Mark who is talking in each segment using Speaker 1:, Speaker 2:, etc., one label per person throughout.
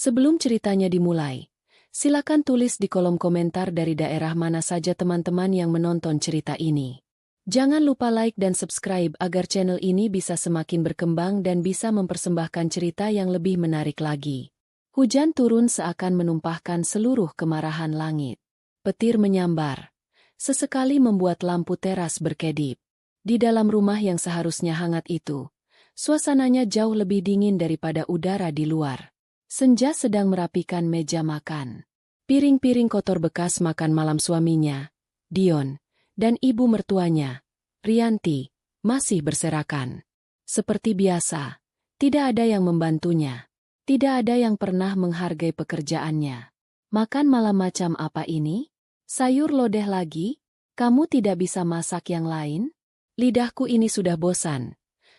Speaker 1: Sebelum ceritanya dimulai, silakan tulis di kolom komentar dari daerah mana saja teman-teman yang menonton cerita ini. Jangan lupa like dan subscribe agar channel ini bisa semakin berkembang dan bisa mempersembahkan cerita yang lebih menarik lagi. Hujan turun seakan menumpahkan seluruh kemarahan langit. Petir menyambar, sesekali membuat lampu teras berkedip. Di dalam rumah yang seharusnya hangat itu, suasananya jauh lebih dingin daripada udara di luar. Senja sedang merapikan meja makan. Piring-piring kotor bekas makan malam suaminya, Dion, dan ibu mertuanya, Rianti, masih berserakan. Seperti biasa, tidak ada yang membantunya. Tidak ada yang pernah menghargai pekerjaannya. Makan malam macam apa ini? Sayur lodeh lagi? Kamu tidak bisa masak yang lain? Lidahku ini sudah bosan.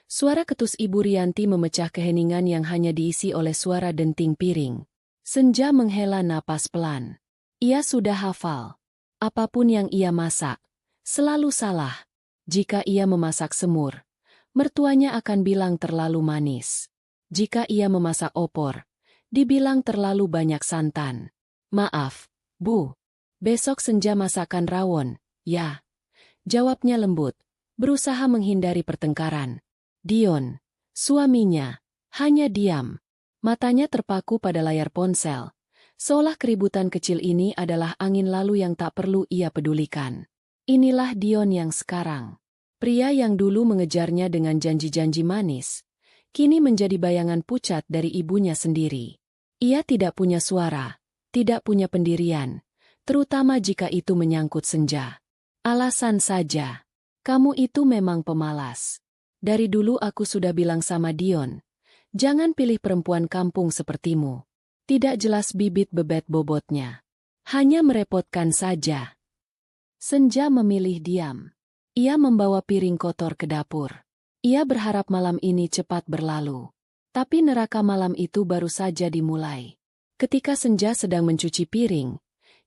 Speaker 1: Suara ketus Ibu Rianti memecah keheningan yang hanya diisi oleh suara denting piring. Senja menghela napas pelan. Ia sudah hafal. Apapun yang ia masak, selalu salah. Jika ia memasak semur, mertuanya akan bilang terlalu manis. Jika ia memasak opor, dibilang terlalu banyak santan. Maaf, Bu. Besok Senja masakan rawon, ya. Jawabnya lembut, berusaha menghindari pertengkaran. Dion, suaminya, hanya diam. Matanya terpaku pada layar ponsel, seolah keributan kecil ini adalah angin lalu yang tak perlu ia pedulikan. Inilah Dion yang sekarang. Pria yang dulu mengejarnya dengan janji-janji manis, kini menjadi bayangan pucat dari ibunya sendiri. Ia tidak punya suara, tidak punya pendirian, terutama jika itu menyangkut Senja. Alasan saja, kamu itu memang pemalas. Dari dulu aku sudah bilang sama Dion, jangan pilih perempuan kampung sepertimu. Tidak jelas bibit bebet bobotnya. Hanya merepotkan saja. Senja memilih diam. Ia membawa piring kotor ke dapur. Ia berharap malam ini cepat berlalu. Tapi neraka malam itu baru saja dimulai. Ketika Senja sedang mencuci piring,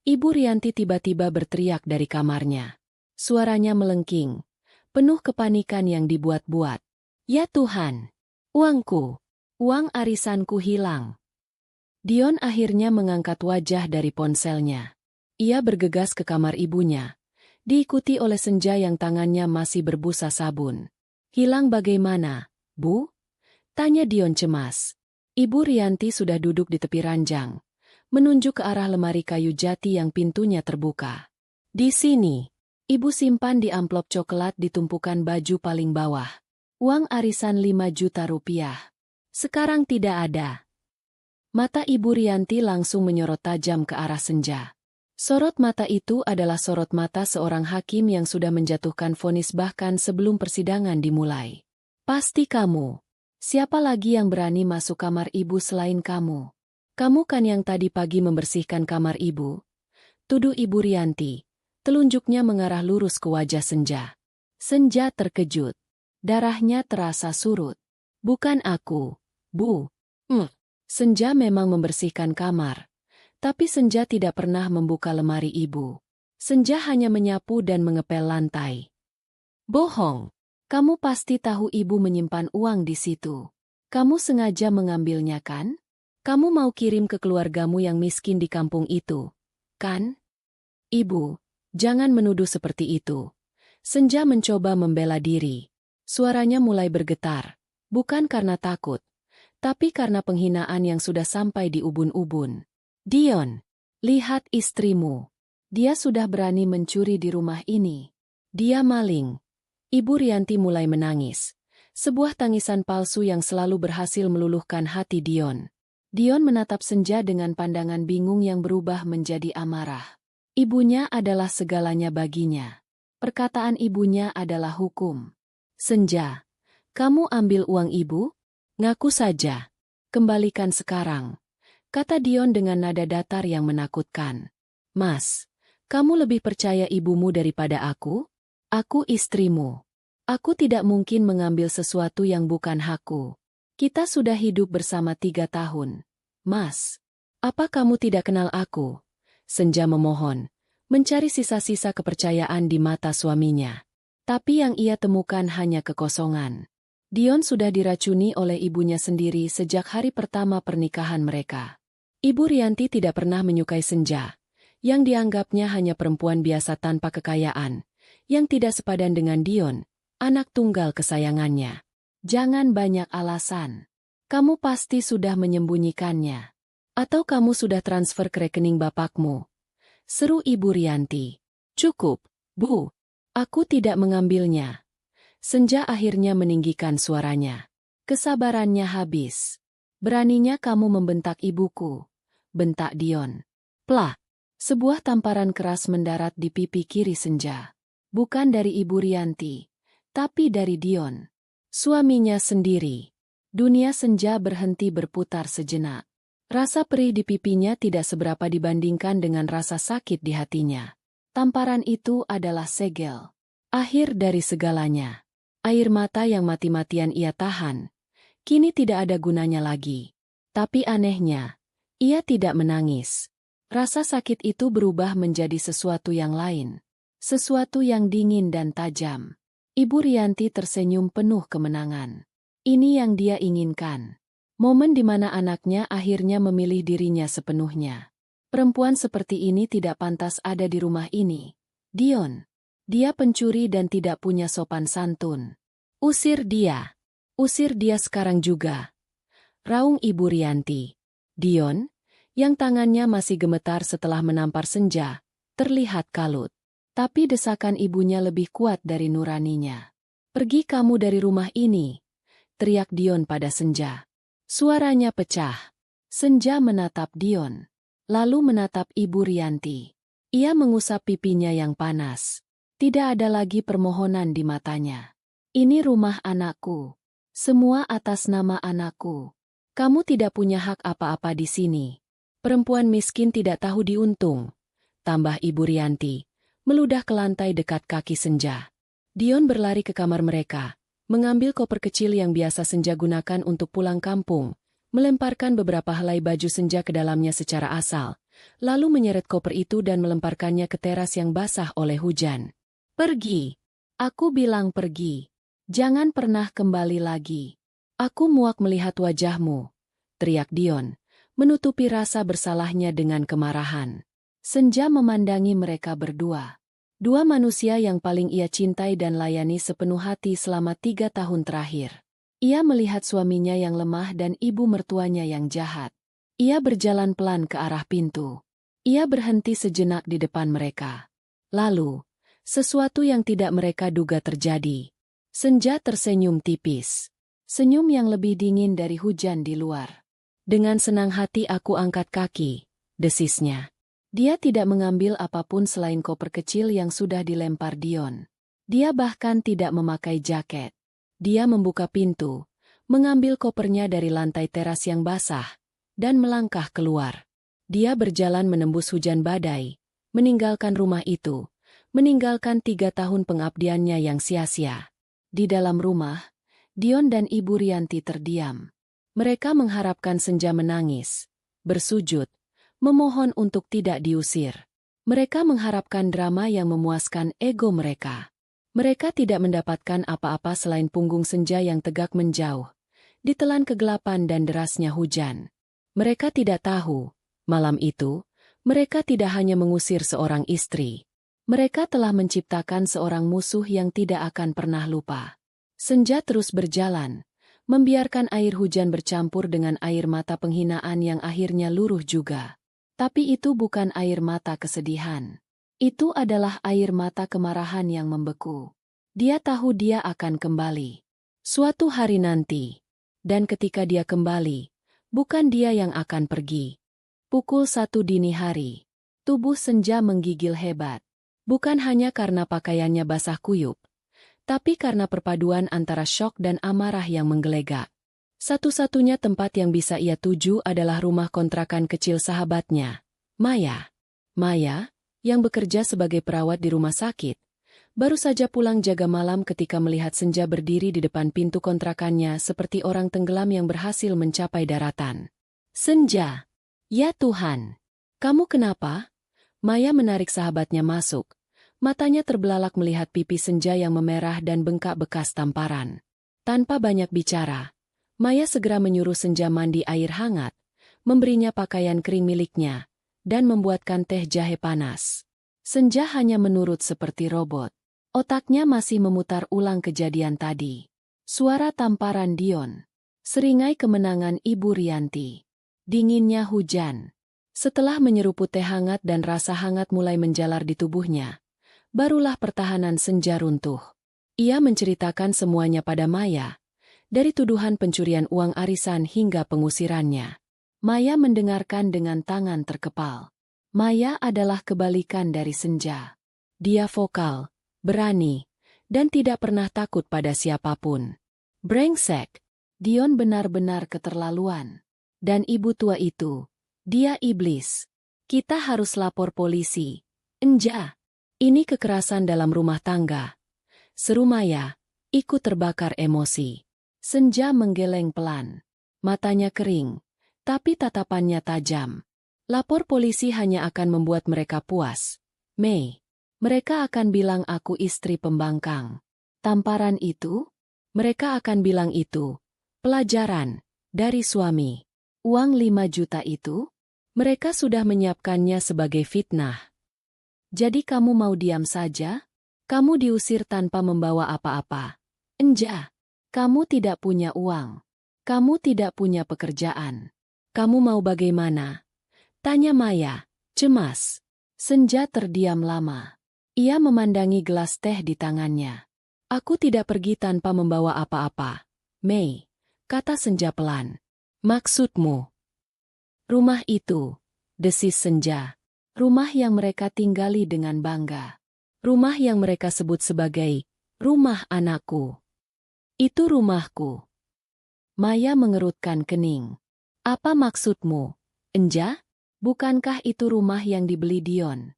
Speaker 1: Ibu Rianti tiba-tiba berteriak dari kamarnya. Suaranya melengking, penuh kepanikan yang dibuat-buat. Ya Tuhan, uangku, uang arisanku hilang. Dion akhirnya mengangkat wajah dari ponselnya. Ia bergegas ke kamar ibunya, diikuti oleh Senja yang tangannya masih berbusa sabun. Hilang bagaimana, Bu? Tanya Dion cemas. Ibu Rianti sudah duduk di tepi ranjang, menunjuk ke arah lemari kayu jati yang pintunya terbuka. Di sini. Ibu simpan di amplop coklat di tumpukan baju paling bawah. Uang arisan 5 juta rupiah. Sekarang tidak ada. Mata Ibu Rianti langsung menyorot tajam ke arah Senja. Sorot mata itu adalah sorot mata seorang hakim yang sudah menjatuhkan vonis bahkan sebelum persidangan dimulai. Pasti kamu. Siapa lagi yang berani masuk kamar ibu selain kamu? Kamu kan yang tadi pagi membersihkan kamar ibu? Tuduh Ibu Rianti. Telunjuknya mengarah lurus ke wajah Senja. Senja terkejut. Darahnya terasa surut. Bukan aku, Bu. Senja memang membersihkan kamar. Tapi Senja tidak pernah membuka lemari ibu. Senja hanya menyapu dan mengepel lantai. Bohong. Kamu pasti tahu ibu menyimpan uang di situ. Kamu sengaja mengambilnya kan? Kamu mau kirim ke keluargamu yang miskin di kampung itu, kan? Ibu. Jangan menuduh seperti itu. Senja mencoba membela diri. Suaranya mulai bergetar. Bukan karena takut, tapi karena penghinaan yang sudah sampai di ubun-ubun. Dion, lihat istrimu. Dia sudah berani mencuri di rumah ini. Dia maling. Ibu Rianti mulai menangis. Sebuah tangisan palsu yang selalu berhasil meluluhkan hati Dion. Dion menatap Senja dengan pandangan bingung yang berubah menjadi amarah. Ibunya adalah segalanya baginya. Perkataan ibunya adalah hukum. Senja, kamu ambil uang ibu? Ngaku saja. Kembalikan sekarang. Kata Dion dengan nada datar yang menakutkan. Mas, kamu lebih percaya ibumu daripada aku? Aku istrimu. Aku tidak mungkin mengambil sesuatu yang bukan hakku. Kita sudah hidup bersama 3 tahun. Mas, apa kamu tidak kenal aku? Senja memohon, mencari sisa-sisa kepercayaan di mata suaminya. Tapi yang ia temukan hanya kekosongan. Dion sudah diracuni oleh ibunya sendiri sejak hari pertama pernikahan mereka. Ibu Rianti tidak pernah menyukai Senja, yang dianggapnya hanya perempuan biasa tanpa kekayaan, yang tidak sepadan dengan Dion, anak tunggal kesayangannya. Jangan banyak alasan. Kamu pasti sudah menyembunyikannya. Atau kamu sudah transfer ke rekening bapakmu? Seru Ibu Rianti. Cukup, Bu. Aku tidak mengambilnya. Senja akhirnya meninggikan suaranya. Kesabarannya habis. Beraninya kamu membentak ibuku. Bentak Dion. Plak. Sebuah tamparan keras mendarat di pipi kiri Senja. Bukan dari Ibu Rianti, tapi dari Dion. Suaminya sendiri. Dunia Senja berhenti berputar sejenak. Rasa perih di pipinya tidak seberapa dibandingkan dengan rasa sakit di hatinya. Tamparan itu adalah segel. Akhir dari segalanya. Air mata yang mati-matian ia tahan. Kini tidak ada gunanya lagi. Tapi anehnya, ia tidak menangis. Rasa sakit itu berubah menjadi sesuatu yang lain. Sesuatu yang dingin dan tajam. Ibu Rianti tersenyum penuh kemenangan. Ini yang dia inginkan. Momen di mana anaknya akhirnya memilih dirinya sepenuhnya. Perempuan seperti ini tidak pantas ada di rumah ini. Dion. Dia pencuri dan tidak punya sopan santun. Usir dia. Usir dia sekarang juga. Raung Ibu Rianti. Dion, yang tangannya masih gemetar setelah menampar Senja, terlihat kalut. Tapi desakan ibunya lebih kuat dari nuraninya. Pergi kamu dari rumah ini, teriak Dion pada Senja. Suaranya pecah. Senja menatap Dion, lalu menatap Ibu Rianti. Ia mengusap pipinya yang panas. Tidak ada lagi permohonan di matanya. Ini rumah anakku. Semua atas nama anakku. Kamu tidak punya hak apa-apa di sini. Perempuan miskin tidak tahu diuntung. Tambah Ibu Rianti, meludah ke lantai dekat kaki Senja. Dion berlari ke kamar mereka. Mengambil koper kecil yang biasa Senja gunakan untuk pulang kampung, melemparkan beberapa helai baju Senja ke dalamnya secara asal, lalu menyeret koper itu dan melemparkannya ke teras yang basah oleh hujan. Pergi. Aku bilang pergi. Jangan pernah kembali lagi. Aku muak melihat wajahmu, teriak Dion, menutupi rasa bersalahnya dengan kemarahan. Senja memandangi mereka berdua. Dua manusia yang paling ia cintai dan layani sepenuh hati selama 3 tahun terakhir. Ia melihat suaminya yang lemah dan ibu mertuanya yang jahat. Ia berjalan pelan ke arah pintu. Ia berhenti sejenak di depan mereka. Lalu, sesuatu yang tidak mereka duga terjadi. Senja tersenyum tipis. Senyum yang lebih dingin dari hujan di luar. Dengan senang hati aku angkat kaki, desisnya. Dia tidak mengambil apapun selain koper kecil yang sudah dilempar Dion. Dia bahkan tidak memakai jaket. Dia membuka pintu, mengambil kopernya dari lantai teras yang basah, dan melangkah keluar. Dia berjalan menembus hujan badai, meninggalkan rumah itu, meninggalkan 3 tahun pengabdiannya yang sia-sia. Di dalam rumah, Dion dan Ibu Rianti terdiam. Mereka mengharapkan Senja menangis, bersujud, memohon untuk tidak diusir. Mereka mengharapkan drama yang memuaskan ego mereka. Mereka tidak mendapatkan apa-apa selain punggung Senja yang tegak menjauh, ditelan kegelapan dan derasnya hujan. Mereka tidak tahu, malam itu, mereka tidak hanya mengusir seorang istri. Mereka telah menciptakan seorang musuh yang tidak akan pernah lupa. Senja terus berjalan, membiarkan air hujan bercampur dengan air mata penghinaan yang akhirnya luruh juga. Tapi itu bukan air mata kesedihan. Itu adalah air mata kemarahan yang membeku. Dia tahu dia akan kembali. Suatu hari nanti. Dan ketika dia kembali, bukan dia yang akan pergi. Pukul 1 dini hari. Tubuh Senja menggigil hebat. Bukan hanya karena pakaiannya basah kuyup, tapi karena perpaduan antara syok dan amarah yang menggelegak. Satu-satunya tempat yang bisa ia tuju adalah rumah kontrakan kecil sahabatnya, Maya. Maya, yang bekerja sebagai perawat di rumah sakit, baru saja pulang jaga malam ketika melihat Senja berdiri di depan pintu kontrakannya seperti orang tenggelam yang berhasil mencapai daratan. Senja! Ya Tuhan! Kamu kenapa? Maya menarik sahabatnya masuk. Matanya terbelalak melihat pipi Senja yang memerah dan bengkak bekas tamparan. Tanpa banyak bicara, Maya segera menyuruh Senja mandi air hangat, memberinya pakaian kering miliknya, dan membuatkan teh jahe panas. Senja hanya menurut seperti robot. Otaknya masih memutar ulang kejadian tadi. Suara tamparan Dion. Seringai kemenangan Ibu Rianti. Dinginnya hujan. Setelah menyeruput teh hangat dan rasa hangat mulai menjalar di tubuhnya, barulah pertahanan Senja runtuh. Ia menceritakan semuanya pada Maya, dari tuduhan pencurian uang arisan hingga pengusirannya. Maya mendengarkan dengan tangan terkepal. Maya adalah kebalikan dari Senja. Dia vokal, berani, dan tidak pernah takut pada siapapun. Brengsek, Dion benar-benar keterlaluan. Dan ibu tua itu, dia iblis. Kita harus lapor polisi. Enja. Ini kekerasan dalam rumah tangga. Seru Maya, ikut terbakar emosi. Senja menggeleng pelan. Matanya kering, tapi tatapannya tajam. Lapor polisi hanya akan membuat mereka puas. Mei. Mereka akan bilang aku istri pembangkang. Tamparan itu? Mereka akan bilang itu. Pelajaran. Dari suami. Uang 5 juta itu? Mereka sudah menyiapkannya sebagai fitnah. Jadi kamu mau diam saja? Kamu diusir tanpa membawa apa-apa. Enja. Kamu tidak punya uang. Kamu tidak punya pekerjaan. Kamu mau bagaimana? Tanya Maya, cemas. Senja terdiam lama. Ia memandangi gelas teh di tangannya. Aku tidak pergi tanpa membawa apa-apa. Mei, kata Senja pelan. Maksudmu? Rumah itu, desis Senja. Rumah yang mereka tinggali dengan bangga. Rumah yang mereka sebut sebagai rumah anakku. Itu rumahku. Maya mengerutkan kening. Apa maksudmu, Enja? Bukankah itu rumah yang dibeli Dion?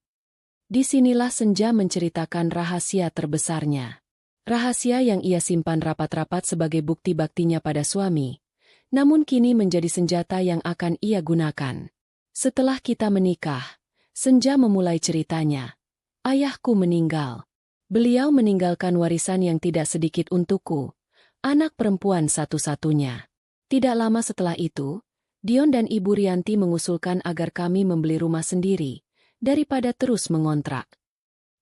Speaker 1: Disinilah Senja menceritakan rahasia terbesarnya. Rahasia yang ia simpan rapat-rapat sebagai bukti baktinya pada suami. Namun kini menjadi senjata yang akan ia gunakan. Setelah kita menikah, Senja memulai ceritanya. Ayahku meninggal. Beliau meninggalkan warisan yang tidak sedikit untukku, anak perempuan satu-satunya. Tidak lama setelah itu, Dion dan Ibu Rianti mengusulkan agar kami membeli rumah sendiri, daripada terus mengontrak.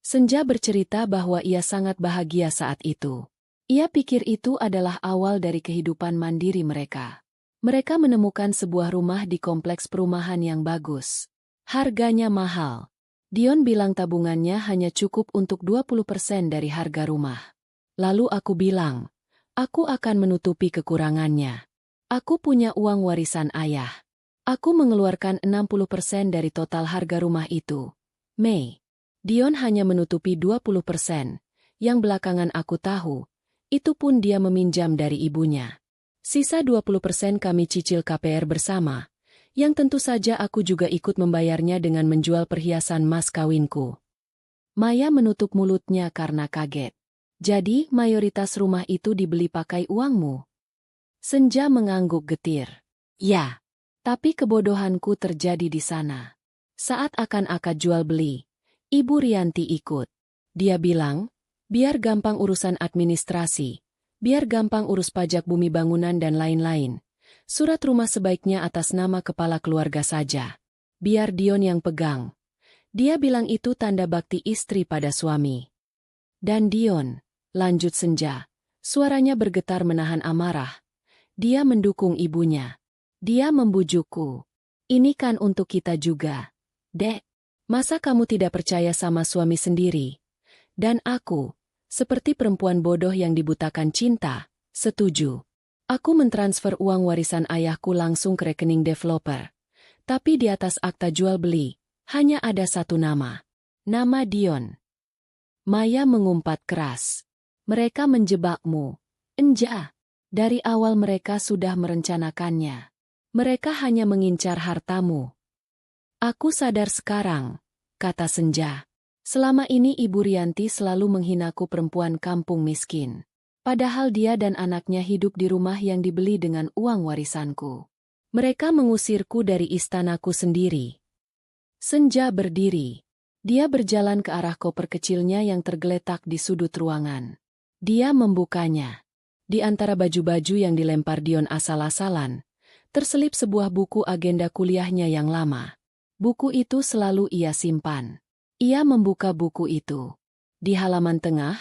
Speaker 1: Senja bercerita bahwa ia sangat bahagia saat itu. Ia pikir itu adalah awal dari kehidupan mandiri mereka. Mereka menemukan sebuah rumah di kompleks perumahan yang bagus. Harganya mahal. Dion bilang tabungannya hanya cukup untuk 20% dari harga rumah. Lalu aku bilang, aku akan menutupi kekurangannya. Aku punya uang warisan ayah. Aku mengeluarkan 60% dari total harga rumah itu. Mei. Dion hanya menutupi 20%. Yang belakangan aku tahu, itu pun dia meminjam dari ibunya. Sisa 20% kami cicil KPR bersama, yang tentu saja aku juga ikut membayarnya dengan menjual perhiasan mas kawinku. Maya menutup mulutnya karena kaget. Jadi, mayoritas rumah itu dibeli pakai uangmu? Senja mengangguk getir. Ya, tapi kebodohanku terjadi di sana. Saat akan akad jual beli, Ibu Rianti ikut. Dia bilang, biar gampang urusan administrasi, biar gampang urus pajak bumi bangunan dan lain-lain. Surat rumah sebaiknya atas nama kepala keluarga saja. Biar Dion yang pegang. Dia bilang itu tanda bakti istri pada suami. Dan Dion, lanjut Senja, suaranya bergetar menahan amarah. Dia mendukung ibunya. Dia membujukku. Ini kan untuk kita juga. Dek, masa kamu tidak percaya sama suami sendiri? Dan aku, seperti perempuan bodoh yang dibutakan cinta, setuju. Aku mentransfer uang warisan ayahku langsung ke rekening developer. Tapi di atas akta jual beli, hanya ada satu nama. Nama Dion. Maya mengumpat keras. Mereka menjebakmu. Enja. Dari awal mereka sudah merencanakannya. Mereka hanya mengincar hartamu. Aku sadar sekarang, kata Senja. Selama ini Ibu Rianti selalu menghinaku perempuan kampung miskin. Padahal dia dan anaknya hidup di rumah yang dibeli dengan uang warisanku. Mereka mengusirku dari istanaku sendiri. Senja berdiri. Dia berjalan ke arah koper kecilnya yang tergeletak di sudut ruangan. Dia membukanya. Di antara baju-baju yang dilempar Dion asal-asalan, terselip sebuah buku agenda kuliahnya yang lama. Buku itu selalu ia simpan. Ia membuka buku itu. Di halaman tengah,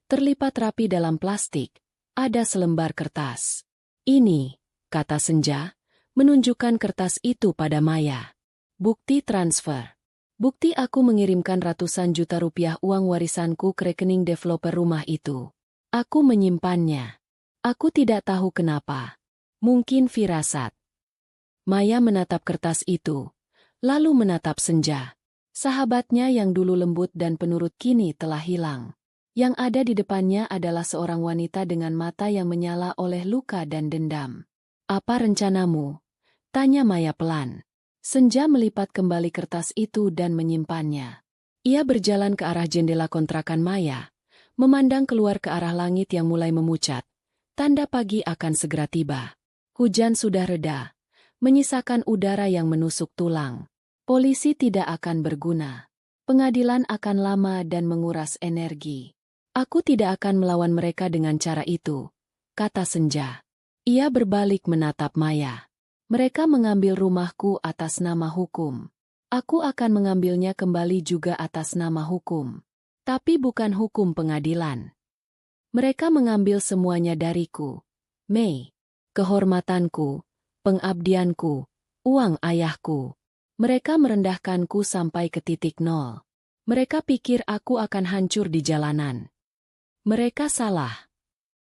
Speaker 1: terlipat rapi dalam plastik, ada selembar kertas. Ini, kata Senja, menunjukkan kertas itu pada Maya. Bukti transfer. Bukti aku mengirimkan ratusan juta rupiah uang warisanku ke rekening developer rumah itu. Aku menyimpannya. Aku tidak tahu kenapa. Mungkin firasat. Maya menatap kertas itu, lalu menatap Senja. Sahabatnya yang dulu lembut dan penurut kini telah hilang. Yang ada di depannya adalah seorang wanita dengan mata yang menyala oleh luka dan dendam. Apa rencanamu? Tanya Maya pelan. Senja melipat kembali kertas itu dan menyimpannya. Ia berjalan ke arah jendela kontrakan Maya, memandang keluar ke arah langit yang mulai memucat. Tanda pagi akan segera tiba. Hujan sudah reda, menyisakan udara yang menusuk tulang. Polisi tidak akan berguna. Pengadilan akan lama dan menguras energi. Aku tidak akan melawan mereka dengan cara itu, kata Senja. Ia berbalik menatap Maya. Mereka mengambil rumahku atas nama hukum. Aku akan mengambilnya kembali juga atas nama hukum. Tapi bukan hukum pengadilan. Mereka mengambil semuanya dariku. Mei, kehormatanku, pengabdianku, uang ayahku. Mereka merendahkanku sampai ke titik nol. Mereka pikir aku akan hancur di jalanan. Mereka salah.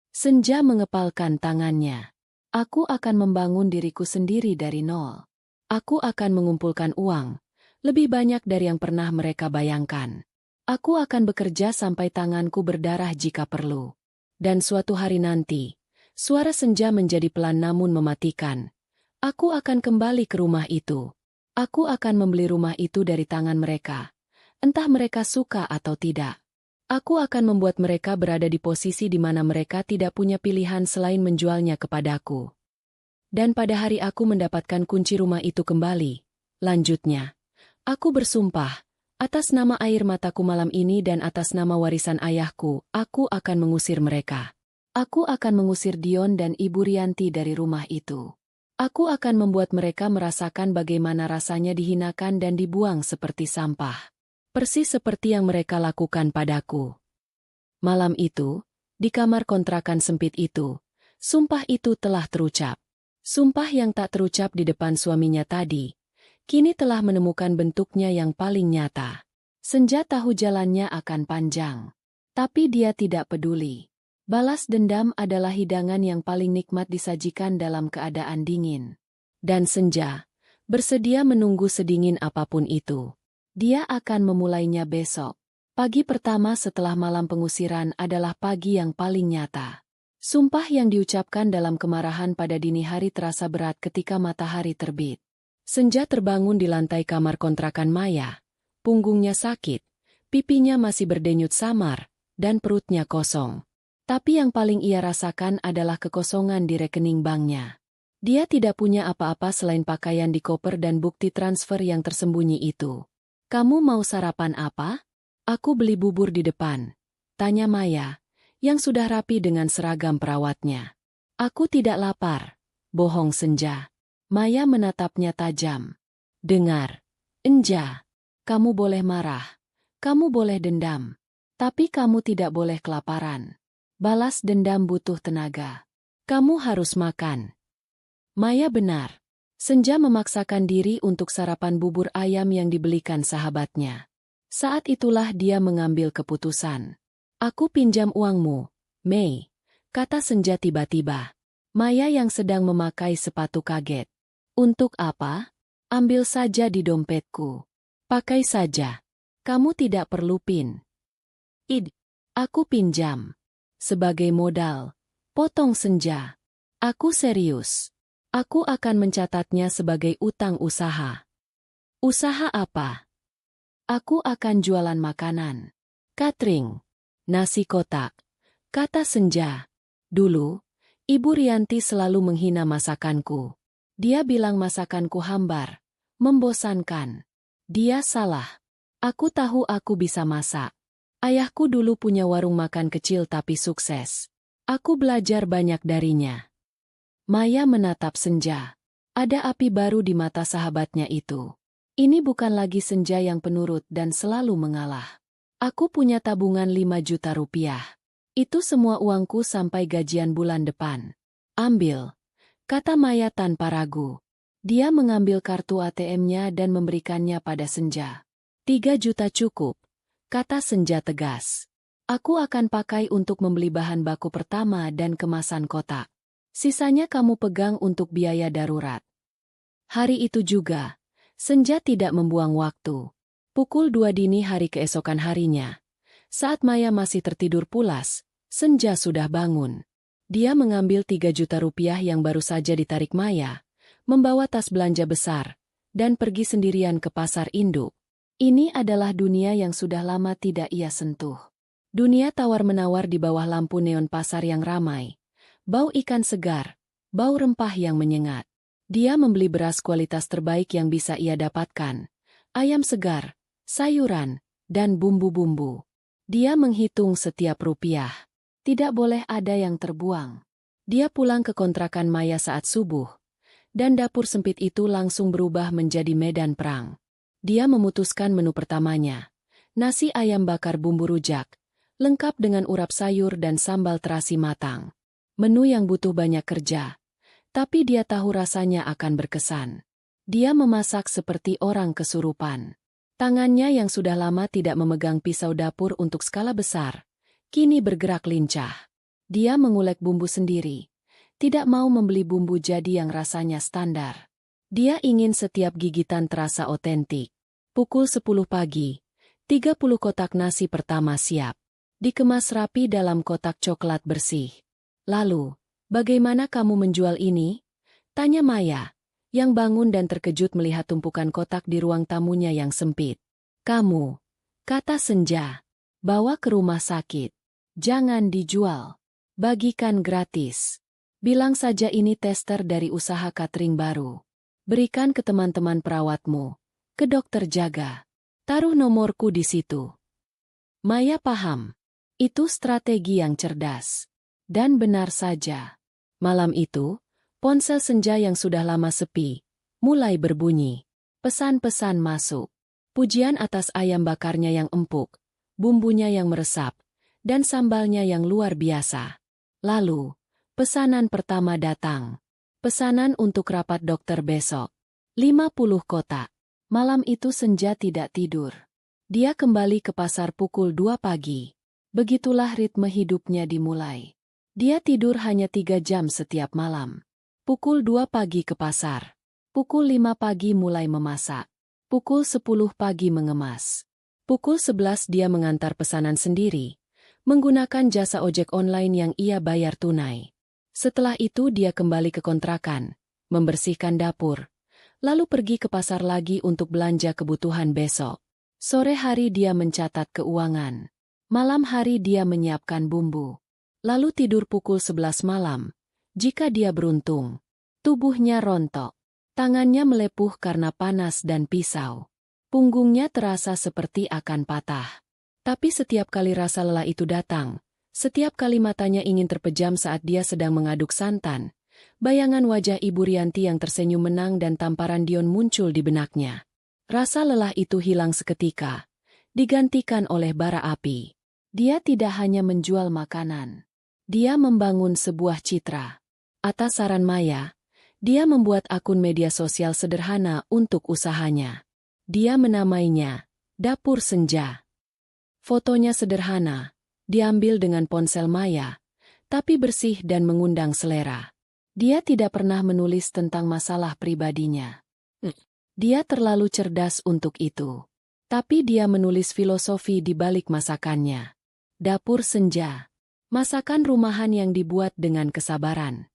Speaker 1: Senja mengepalkan tangannya. Aku akan membangun diriku sendiri dari nol. Aku akan mengumpulkan uang, lebih banyak dari yang pernah mereka bayangkan. Aku akan bekerja sampai tanganku berdarah jika perlu. Dan suatu hari nanti, suara Senja menjadi pelan namun mematikan. Aku akan kembali ke rumah itu. Aku akan membeli rumah itu dari tangan mereka. Entah mereka suka atau tidak. Aku akan membuat mereka berada di posisi di mana mereka tidak punya pilihan selain menjualnya kepadaku. Dan pada hari aku mendapatkan kunci rumah itu kembali, lanjutnya, aku bersumpah, atas nama air mataku malam ini dan atas nama warisan ayahku, aku akan mengusir mereka. Aku akan mengusir Dion dan Ibu Rianti dari rumah itu. Aku akan membuat mereka merasakan bagaimana rasanya dihinakan dan dibuang seperti sampah. Persis seperti yang mereka lakukan padaku. Malam itu, di kamar kontrakan sempit itu, sumpah itu telah terucap. Sumpah yang tak terucap di depan suaminya tadi, kini telah menemukan bentuknya yang paling nyata. Senja tahu jalannya akan panjang. Tapi dia tidak peduli. Balas dendam adalah hidangan yang paling nikmat disajikan dalam keadaan dingin. Dan Senja bersedia menunggu sedingin apapun itu. Dia akan memulainya besok. Pagi pertama setelah malam pengusiran adalah pagi yang paling nyata. Sumpah yang diucapkan dalam kemarahan pada dini hari terasa berat ketika matahari terbit. Senja terbangun di lantai kamar kontrakan Maya. Punggungnya sakit, pipinya masih berdenyut samar, dan perutnya kosong. Tapi yang paling ia rasakan adalah kekosongan di rekening banknya. Dia tidak punya apa-apa selain pakaian di koper dan bukti transfer yang tersembunyi itu. Kamu mau sarapan apa? Aku beli bubur di depan. Tanya Maya, yang sudah rapi dengan seragam perawatnya. Aku tidak lapar. Bohong Senja. Maya menatapnya tajam. Dengar. Enja. Kamu boleh marah. Kamu boleh dendam. Tapi kamu tidak boleh kelaparan. Balas dendam butuh tenaga. Kamu harus makan. Maya benar. Senja memaksakan diri untuk sarapan bubur ayam yang dibelikan sahabatnya. Saat itulah dia mengambil keputusan. Aku pinjam uangmu, Mei, kata Senja tiba-tiba. Maya yang sedang memakai sepatu kaget. Untuk apa? Ambil saja di dompetku. Pakai saja. Kamu tidak perlu PIN. Aku pinjam. Sebagai modal. Potong Senja. Aku serius. Aku akan mencatatnya sebagai utang usaha. Usaha apa? Aku akan jualan makanan. Catering. Nasi kotak. Kata Senja. Dulu, Ibu Rianti selalu menghina masakanku. Dia bilang masakanku hambar. Membosankan. Dia salah. Aku tahu aku bisa masak. Ayahku dulu punya warung makan kecil tapi sukses. Aku belajar banyak darinya. Maya menatap Senja. Ada api baru di mata sahabatnya itu. Ini bukan lagi Senja yang penurut dan selalu mengalah. Aku punya tabungan 5 juta rupiah. Itu semua uangku sampai gajian bulan depan. Ambil, kata Maya tanpa ragu. Dia mengambil kartu ATM-nya dan memberikannya pada Senja. 3 juta cukup, kata Senja tegas. Aku akan pakai untuk membeli bahan baku pertama dan kemasan kotak. Sisanya kamu pegang untuk biaya darurat. Hari itu juga, Senja tidak membuang waktu. Pukul 2 dini hari keesokan harinya. Saat Maya masih tertidur pulas, Senja sudah bangun. Dia mengambil 3 juta rupiah yang baru saja ditarik Maya, membawa tas belanja besar, dan pergi sendirian ke pasar induk. Ini adalah dunia yang sudah lama tidak ia sentuh. Dunia tawar-menawar di bawah lampu neon pasar yang ramai. Bau ikan segar, bau rempah yang menyengat. Dia membeli beras kualitas terbaik yang bisa ia dapatkan. Ayam segar, sayuran, dan bumbu-bumbu. Dia menghitung setiap rupiah. Tidak boleh ada yang terbuang. Dia pulang ke kontrakan Maya saat subuh. Dan dapur sempit itu langsung berubah menjadi medan perang. Dia memutuskan menu pertamanya. Nasi ayam bakar bumbu rujak, lengkap dengan urap sayur dan sambal terasi matang. Menu yang butuh banyak kerja, tapi dia tahu rasanya akan berkesan. Dia memasak seperti orang kesurupan. Tangannya yang sudah lama tidak memegang pisau dapur untuk skala besar, kini bergerak lincah. Dia mengulek bumbu sendiri, tidak mau membeli bumbu jadi yang rasanya standar. Dia ingin setiap gigitan terasa otentik. Pukul 10 pagi, 30 kotak nasi pertama siap. Dikemas rapi dalam kotak coklat bersih. Lalu, bagaimana kamu menjual ini? Tanya Maya, yang bangun dan terkejut melihat tumpukan kotak di ruang tamunya yang sempit. Kamu, kata Senja, bawa ke rumah sakit. Jangan dijual. Bagikan gratis. Bilang saja ini tester dari usaha catering baru. Berikan ke teman-teman perawatmu, ke dokter jaga. Taruh nomorku di situ. Maya paham. Itu strategi yang cerdas. Dan benar saja. Malam itu, ponsel Senja yang sudah lama sepi, mulai berbunyi. Pesan-pesan masuk. Pujian atas ayam bakarnya yang empuk, bumbunya yang meresap, dan sambalnya yang luar biasa. Lalu, pesanan pertama datang. Pesanan untuk rapat dokter besok. 50 kotak. Malam itu Senja tidak tidur. Dia kembali ke pasar pukul 2 pagi. Begitulah ritme hidupnya dimulai. Dia tidur hanya 3 jam setiap malam. Pukul 2 pagi ke pasar. Pukul 5 pagi mulai memasak. Pukul 10 pagi mengemas. Pukul 11 dia mengantar pesanan sendiri, menggunakan jasa ojek online yang ia bayar tunai. Setelah itu dia kembali ke kontrakan, membersihkan dapur, lalu pergi ke pasar lagi untuk belanja kebutuhan besok. Sore hari dia mencatat keuangan. Malam hari dia menyiapkan bumbu. Lalu tidur pukul 11 malam. Jika dia beruntung, tubuhnya rontok. Tangannya melepuh karena panas dan pisau. Punggungnya terasa seperti akan patah. Tapi setiap kali rasa lelah itu datang, setiap kali matanya ingin terpejam saat dia sedang mengaduk santan, bayangan wajah Ibu Rianti yang tersenyum menang dan tamparan Dion muncul di benaknya. Rasa lelah itu hilang seketika, digantikan oleh bara api. Dia tidak hanya menjual makanan. Dia membangun sebuah citra. Atas saran Maya, dia membuat akun media sosial sederhana untuk usahanya. Dia menamainya Dapur Senja. Fotonya sederhana, diambil dengan ponsel Maya, tapi bersih dan mengundang selera. Dia tidak pernah menulis tentang masalah pribadinya. Dia terlalu cerdas untuk itu. Tapi dia menulis filosofi di balik masakannya. Dapur Senja. Masakan rumahan yang dibuat dengan kesabaran.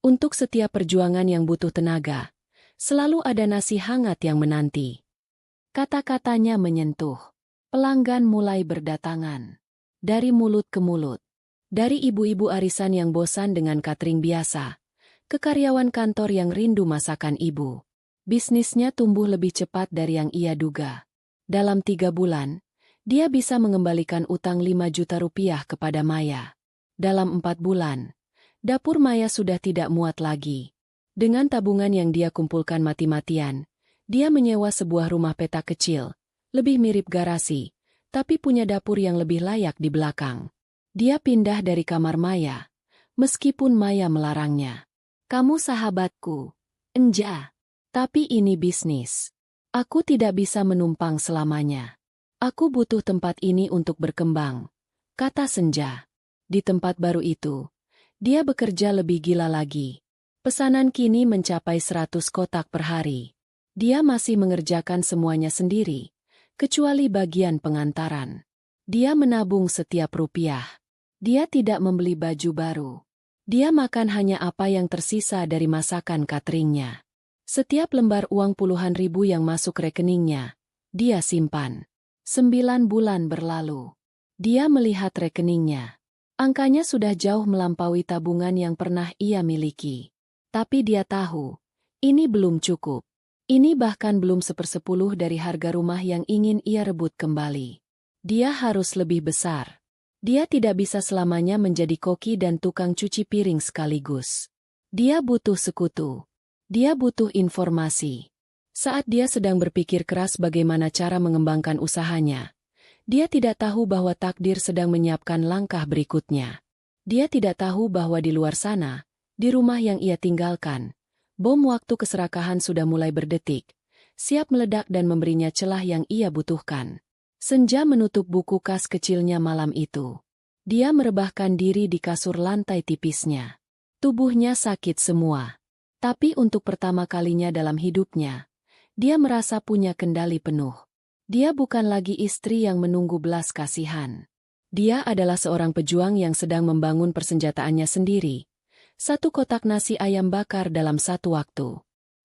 Speaker 1: Untuk setiap perjuangan yang butuh tenaga, selalu ada nasi hangat yang menanti. Kata-katanya menyentuh. Pelanggan mulai berdatangan. Dari mulut ke mulut. Dari ibu-ibu arisan yang bosan dengan catering biasa, ke karyawan kantor yang rindu masakan ibu. Bisnisnya tumbuh lebih cepat dari yang ia duga. Dalam 3 bulan, dia bisa mengembalikan utang 5 juta rupiah kepada Maya. Dalam 4 bulan, dapur Maya sudah tidak muat lagi. Dengan tabungan yang dia kumpulkan mati-matian, dia menyewa sebuah rumah petak kecil, lebih mirip garasi, tapi punya dapur yang lebih layak di belakang. Dia pindah dari kamar Maya, meskipun Maya melarangnya. "Kamu sahabatku, Enja. Tapi ini bisnis. Aku tidak bisa menumpang selamanya. Aku butuh tempat ini untuk berkembang," kata Senja. Di tempat baru itu, dia bekerja lebih gila lagi. Pesanan kini mencapai 100 kotak per hari. Dia masih mengerjakan semuanya sendiri, kecuali bagian pengantaran. Dia menabung setiap rupiah. Dia tidak membeli baju baru. Dia makan hanya apa yang tersisa dari masakan cateringnya. Setiap lembar uang puluhan ribu yang masuk rekeningnya, dia simpan. 9 bulan berlalu. Dia melihat rekeningnya. Angkanya sudah jauh melampaui tabungan yang pernah ia miliki. Tapi dia tahu, ini belum cukup. Ini bahkan belum 1/10 dari harga rumah yang ingin ia rebut kembali. Dia harus lebih besar. Dia tidak bisa selamanya menjadi koki dan tukang cuci piring sekaligus. Dia butuh sekutu. Dia butuh informasi. Saat dia sedang berpikir keras bagaimana cara mengembangkan usahanya, dia tidak tahu bahwa takdir sedang menyiapkan langkah berikutnya. Dia tidak tahu bahwa di luar sana, di rumah yang ia tinggalkan, bom waktu keserakahan sudah mulai berdetik, siap meledak dan memberinya celah yang ia butuhkan. Senja menutup buku kas kecilnya malam itu. Dia merebahkan diri di kasur lantai tipisnya. Tubuhnya sakit semua. Tapi untuk pertama kalinya dalam hidupnya, dia merasa punya kendali penuh. Dia bukan lagi istri yang menunggu belas kasihan. Dia adalah seorang pejuang yang sedang membangun persenjataannya sendiri. 1 kotak nasi ayam bakar dalam 1 waktu.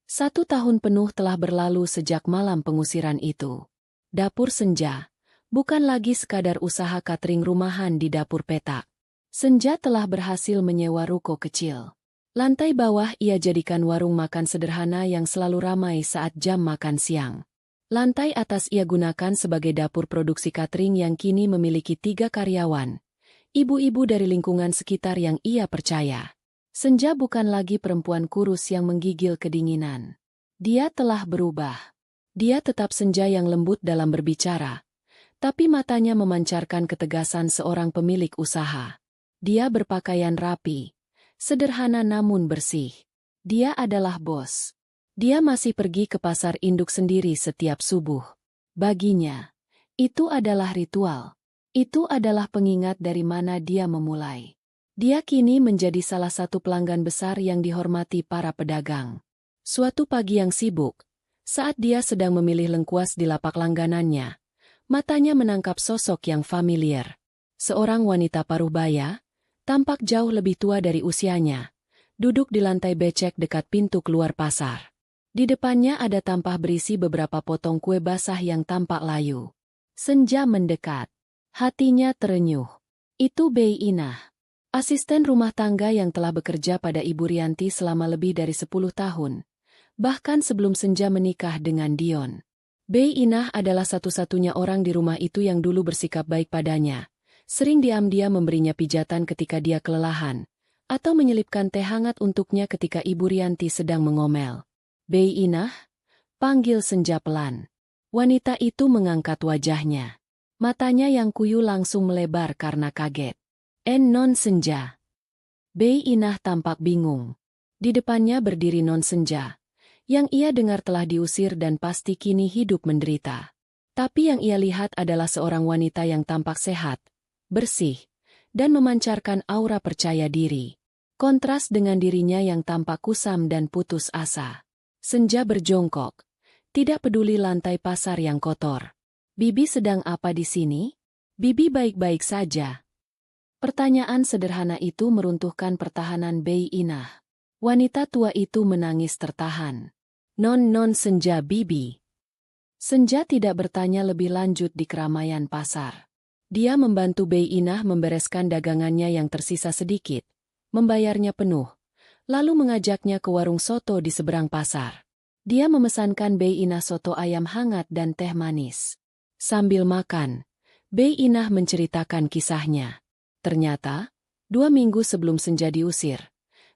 Speaker 1: 1 tahun penuh telah berlalu sejak malam pengusiran itu. Dapur Senja bukan lagi sekadar usaha catering rumahan di dapur petak. Senja telah berhasil menyewa ruko kecil. Lantai bawah ia jadikan warung makan sederhana yang selalu ramai saat jam makan siang. Lantai atas ia gunakan sebagai dapur produksi catering yang kini memiliki 3 karyawan. Ibu-ibu dari lingkungan sekitar yang ia percaya. Senja bukan lagi perempuan kurus yang menggigil kedinginan. Dia telah berubah. Dia tetap Senja yang lembut dalam berbicara, tapi matanya memancarkan ketegasan seorang pemilik usaha. Dia berpakaian rapi, sederhana namun bersih. Dia adalah bos. Dia masih pergi ke pasar induk sendiri setiap subuh. Baginya, itu adalah ritual. Itu adalah pengingat dari mana dia memulai. Dia kini menjadi salah satu pelanggan besar yang dihormati para pedagang. Suatu pagi yang sibuk, saat dia sedang memilih lengkuas di lapak langganannya, matanya menangkap sosok yang familiar. Seorang wanita paruh baya, tampak jauh lebih tua dari usianya, duduk di lantai becek dekat pintu keluar pasar. Di depannya ada tampah berisi beberapa potong kue basah yang tampak layu. Senja mendekat. Hatinya terenyuh. Itu Bei Inah, asisten rumah tangga yang telah bekerja pada Ibu Rianti selama lebih dari 10 tahun. Bahkan sebelum Senja menikah dengan Dion. Bei Inah adalah satu-satunya orang di rumah itu yang dulu bersikap baik padanya. Sering diam-diam memberinya pijatan ketika dia kelelahan, atau menyelipkan teh hangat untuknya ketika Ibu Rianti sedang mengomel. "Bei Inah?" panggil Senja pelan. Wanita itu mengangkat wajahnya. Matanya yang kuyu langsung melebar karena kaget. Non Senja." Bei Inah tampak bingung. Di depannya berdiri Non Senja, yang ia dengar telah diusir dan pasti kini hidup menderita. Tapi yang ia lihat adalah seorang wanita yang tampak sehat, bersih, dan memancarkan aura percaya diri. Kontras dengan dirinya yang tampak kusam dan putus asa. Senja berjongkok, tidak peduli lantai pasar yang kotor. "Bibi sedang apa di sini?" "Bibi baik-baik saja." Pertanyaan sederhana itu meruntuhkan pertahanan Bei Inah. Wanita tua itu menangis tertahan. Non Senja Bibi." Senja tidak bertanya lebih lanjut di keramaian pasar. Dia membantu Bei Inah membereskan dagangannya yang tersisa sedikit, membayarnya penuh, lalu mengajaknya ke warung soto di seberang pasar. Dia memesankan Bei Inah soto ayam hangat dan teh manis. Sambil makan, Bei Inah menceritakan kisahnya. Ternyata, 2 minggu sebelum Senja diusir,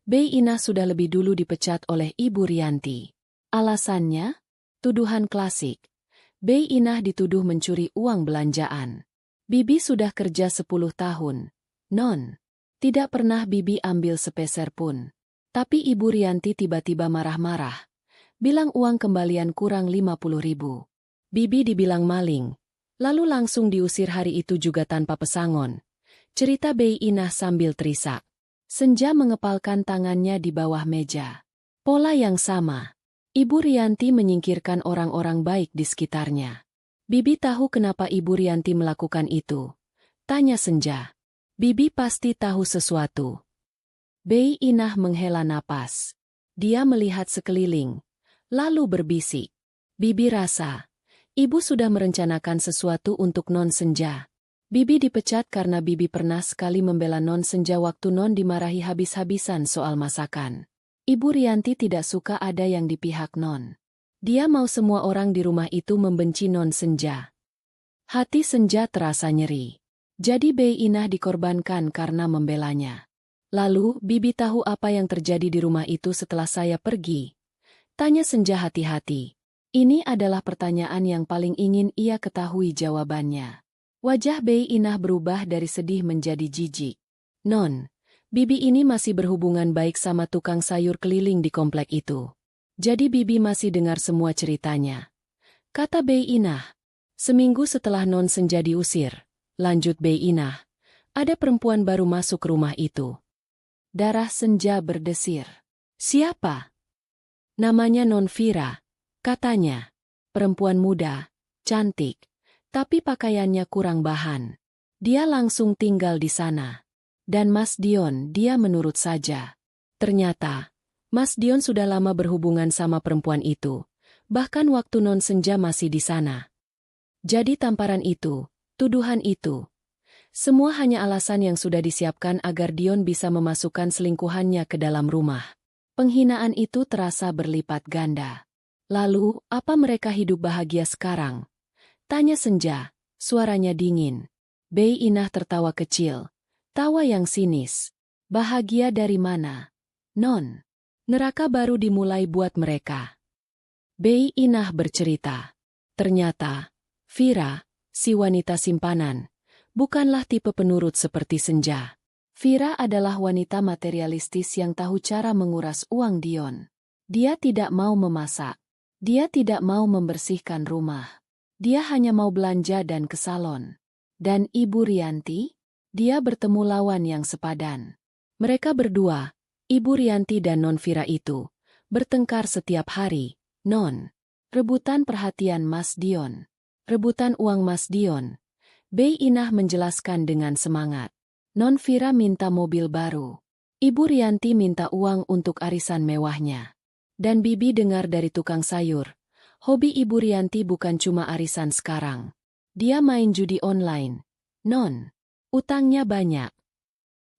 Speaker 1: Bei Inah sudah lebih dulu dipecat oleh Ibu Rianti. Alasannya? Tuduhan klasik. Bei Inah dituduh mencuri uang belanjaan. Bibi sudah kerja 10 tahun. Non. Tidak pernah Bibi ambil sepeser pun. Tapi Ibu Rianti tiba-tiba marah-marah. Bilang uang kembalian kurang 50.000. Bibi dibilang maling. Lalu langsung diusir hari itu juga tanpa pesangon. Cerita Bei Inah sambil terisak. Senja mengepalkan tangannya di bawah meja. Pola yang sama. Ibu Rianti menyingkirkan orang-orang baik di sekitarnya. Bibi tahu kenapa Ibu Rianti melakukan itu. Tanya Senja. Bibi pasti tahu sesuatu. Bei Inah menghela napas. Dia melihat sekeliling. Lalu berbisik. Bibi rasa. Ibu sudah merencanakan sesuatu untuk Non Senja. Bibi dipecat karena Bibi pernah sekali membela Non Senja waktu Non dimarahi habis-habisan soal masakan. Ibu Rianti tidak suka ada yang di pihak Non. Dia mau semua orang di rumah itu membenci Non Senja. Hati Senja terasa nyeri. Jadi Bei Inah dikorbankan karena membelanya. Lalu, Bibi tahu apa yang terjadi di rumah itu setelah saya pergi? Tanya Senja hati-hati. Ini adalah pertanyaan yang paling ingin ia ketahui jawabannya. Wajah Bei Inah berubah dari sedih menjadi jijik. Non. Bibi ini masih berhubungan baik sama tukang sayur keliling di komplek itu. Jadi Bibi masih dengar semua ceritanya. Kata Bei Inah. Seminggu setelah Non Senja diusir, lanjut Bei Inah, ada perempuan baru masuk ke rumah itu. Darah Senja berdesir. Siapa? Namanya Non Fira, katanya. Perempuan muda, cantik, tapi pakaiannya kurang bahan. Dia langsung tinggal di sana. Dan Mas Dion, dia menurut saja. Ternyata, Mas Dion sudah lama berhubungan sama perempuan itu, bahkan waktu Non Senja masih di sana. Jadi tamparan itu, tuduhan itu, semua hanya alasan yang sudah disiapkan agar Dion bisa memasukkan selingkuhannya ke dalam rumah. Penghinaan itu terasa berlipat ganda. Lalu, apa mereka hidup bahagia sekarang? Tanya Senja, suaranya dingin. Bei Inah tertawa kecil. Tawa yang sinis. Bahagia dari mana? Non. Neraka baru dimulai buat mereka. Bei Inah bercerita. Ternyata, Fira, si wanita simpanan, bukanlah tipe penurut seperti Senja. Fira adalah wanita materialistis yang tahu cara menguras uang Dion. Dia tidak mau memasak. Dia tidak mau membersihkan rumah. Dia hanya mau belanja dan ke salon. Dan Ibu Rianti? Dia bertemu lawan yang sepadan. Mereka berdua, Ibu Rianti dan Non Fira itu, bertengkar setiap hari. Non. Rebutan perhatian Mas Dion. Rebutan uang Mas Dion. Bei Inah menjelaskan dengan semangat. Non Fira minta mobil baru. Ibu Rianti minta uang untuk arisan mewahnya. Dan Bibi dengar dari tukang sayur. Hobi Ibu Rianti bukan cuma arisan sekarang. Dia main judi online. Non. Utangnya banyak.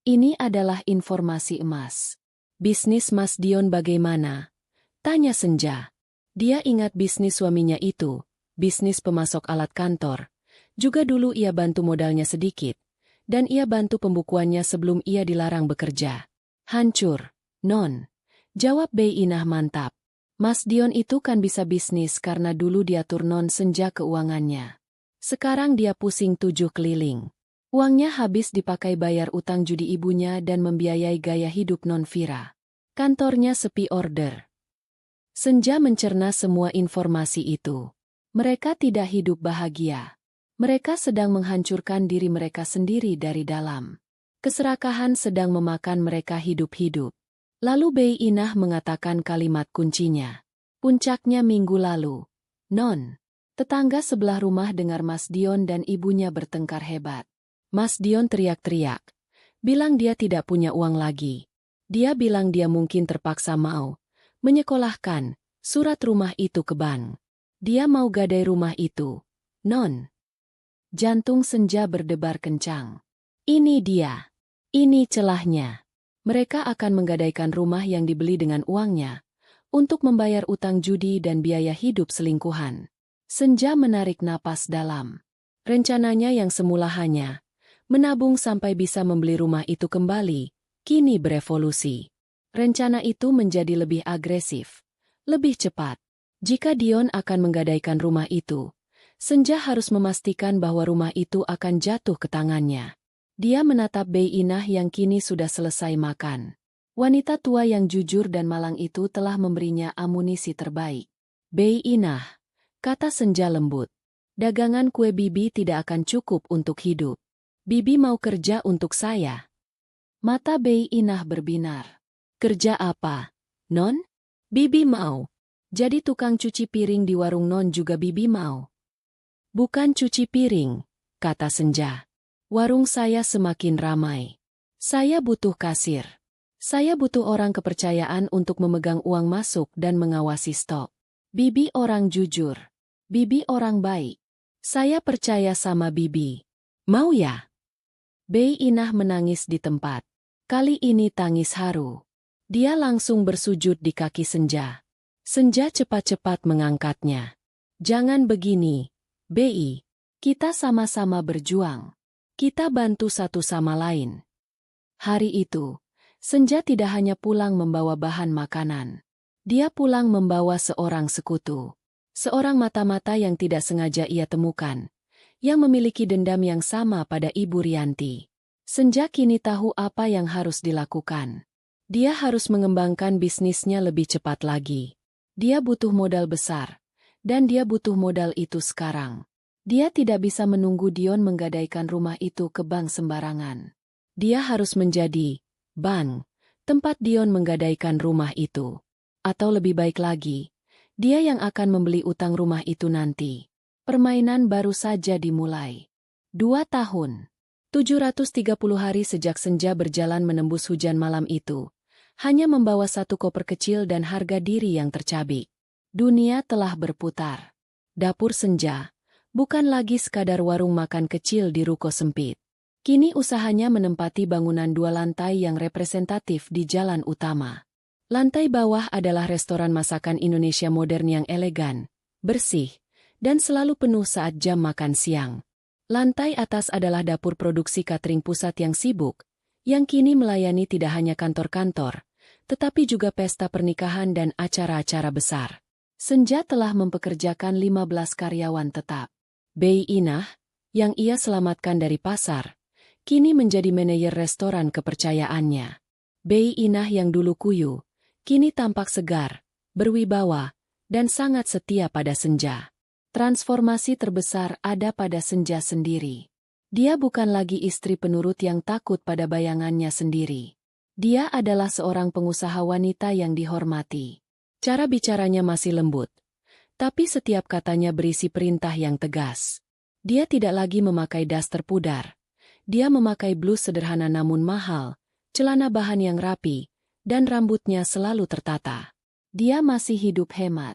Speaker 1: Ini adalah informasi emas. Bisnis Mas Dion bagaimana? Tanya Senja. Dia ingat bisnis suaminya itu, bisnis pemasok alat kantor. Juga dulu ia bantu modalnya sedikit. Dan ia bantu pembukuannya sebelum ia dilarang bekerja. Hancur, Non. Jawab Bei Inah mantap. Mas Dion itu kan bisa bisnis karena dulu diatur Non Senja keuangannya. Sekarang dia pusing 7 keliling. Uangnya habis dipakai bayar utang judi ibunya dan membiayai gaya hidup Non Fira. Kantornya sepi order. Senja mencerna semua informasi itu. Mereka tidak hidup bahagia. Mereka sedang menghancurkan diri mereka sendiri dari dalam. Keserakahan sedang memakan mereka hidup-hidup. Lalu Bei Inah mengatakan kalimat kuncinya. Puncaknya minggu lalu. Non. Tetangga sebelah rumah dengar Mas Dion dan ibunya bertengkar hebat. Mas Dion teriak-teriak. Bilang dia tidak punya uang lagi. Dia bilang dia mungkin terpaksa mau menyekolahkan surat rumah itu ke bank. Dia mau gadai rumah itu. Non. Jantung Senja berdebar kencang. Ini dia. Ini celahnya. Mereka akan menggadaikan rumah yang dibeli dengan uangnya untuk membayar utang judi dan biaya hidup selingkuhan. Senja menarik napas dalam. Rencananya yang semula hanya menabung sampai bisa membeli rumah itu kembali, kini berevolusi. Rencana itu menjadi lebih agresif, lebih cepat. Jika Dion akan menggadaikan rumah itu, Senja harus memastikan bahwa rumah itu akan jatuh ke tangannya. Dia menatap Bei Inah yang kini sudah selesai makan. Wanita tua yang jujur dan malang itu telah memberinya amunisi terbaik. Bei Inah, kata Senja lembut. Dagangan kue Bibi tidak akan cukup untuk hidup. Bibi mau kerja untuk saya. Mata Bei Inah berbinar. Kerja apa, Non? Bibi mau. Jadi tukang cuci piring di warung Non juga Bibi mau. Bukan cuci piring, kata Senja. Warung saya semakin ramai. Saya butuh kasir. Saya butuh orang kepercayaan untuk memegang uang masuk dan mengawasi stok. Bibi orang jujur. Bibi orang baik. Saya percaya sama Bibi. Mau ya? Bei Inah menangis di tempat. Kali ini tangis haru. Dia langsung bersujud di kaki Senja. Senja cepat-cepat mengangkatnya. Jangan begini, Bei. Kita sama-sama berjuang. Kita bantu satu sama lain. Hari itu, Senja tidak hanya pulang membawa bahan makanan. Dia pulang membawa seorang sekutu. Seorang mata-mata yang tidak sengaja ia temukan, yang memiliki dendam yang sama pada Ibu Rianti. Senja kini tahu apa yang harus dilakukan. Dia harus mengembangkan bisnisnya lebih cepat lagi. Dia butuh modal besar, dan dia butuh modal itu sekarang. Dia tidak bisa menunggu Dion menggadaikan rumah itu ke bank sembarangan. Dia harus menjadi bank, tempat Dion menggadaikan rumah itu. Atau lebih baik lagi, dia yang akan membeli utang rumah itu nanti. Permainan baru saja dimulai. 2 tahun. 730 hari sejak Senja berjalan menembus hujan malam itu. Hanya membawa satu koper kecil dan harga diri yang tercabik. Dunia telah berputar. Dapur Senja bukan lagi sekadar warung makan kecil di ruko sempit. Kini usahanya menempati bangunan 2 lantai yang representatif di jalan utama. Lantai bawah adalah restoran masakan Indonesia modern yang elegan, bersih, dan selalu penuh saat jam makan siang. Lantai atas adalah dapur produksi catering pusat yang sibuk, yang kini melayani tidak hanya kantor-kantor, tetapi juga pesta pernikahan dan acara-acara besar. Senja telah mempekerjakan 15 karyawan tetap. Bei Inah, yang ia selamatkan dari pasar, kini menjadi manajer restoran kepercayaannya. Bei Inah yang dulu kuyu, kini tampak segar, berwibawa, dan sangat setia pada Senja. Transformasi terbesar ada pada Senja sendiri. Dia bukan lagi istri penurut yang takut pada bayangannya sendiri. Dia adalah seorang pengusaha wanita yang dihormati. Cara bicaranya masih lembut, tapi setiap katanya berisi perintah yang tegas. Dia tidak lagi memakai daster pudar. Dia memakai blus sederhana namun mahal, celana bahan yang rapi, dan rambutnya selalu tertata. Dia masih hidup hemat.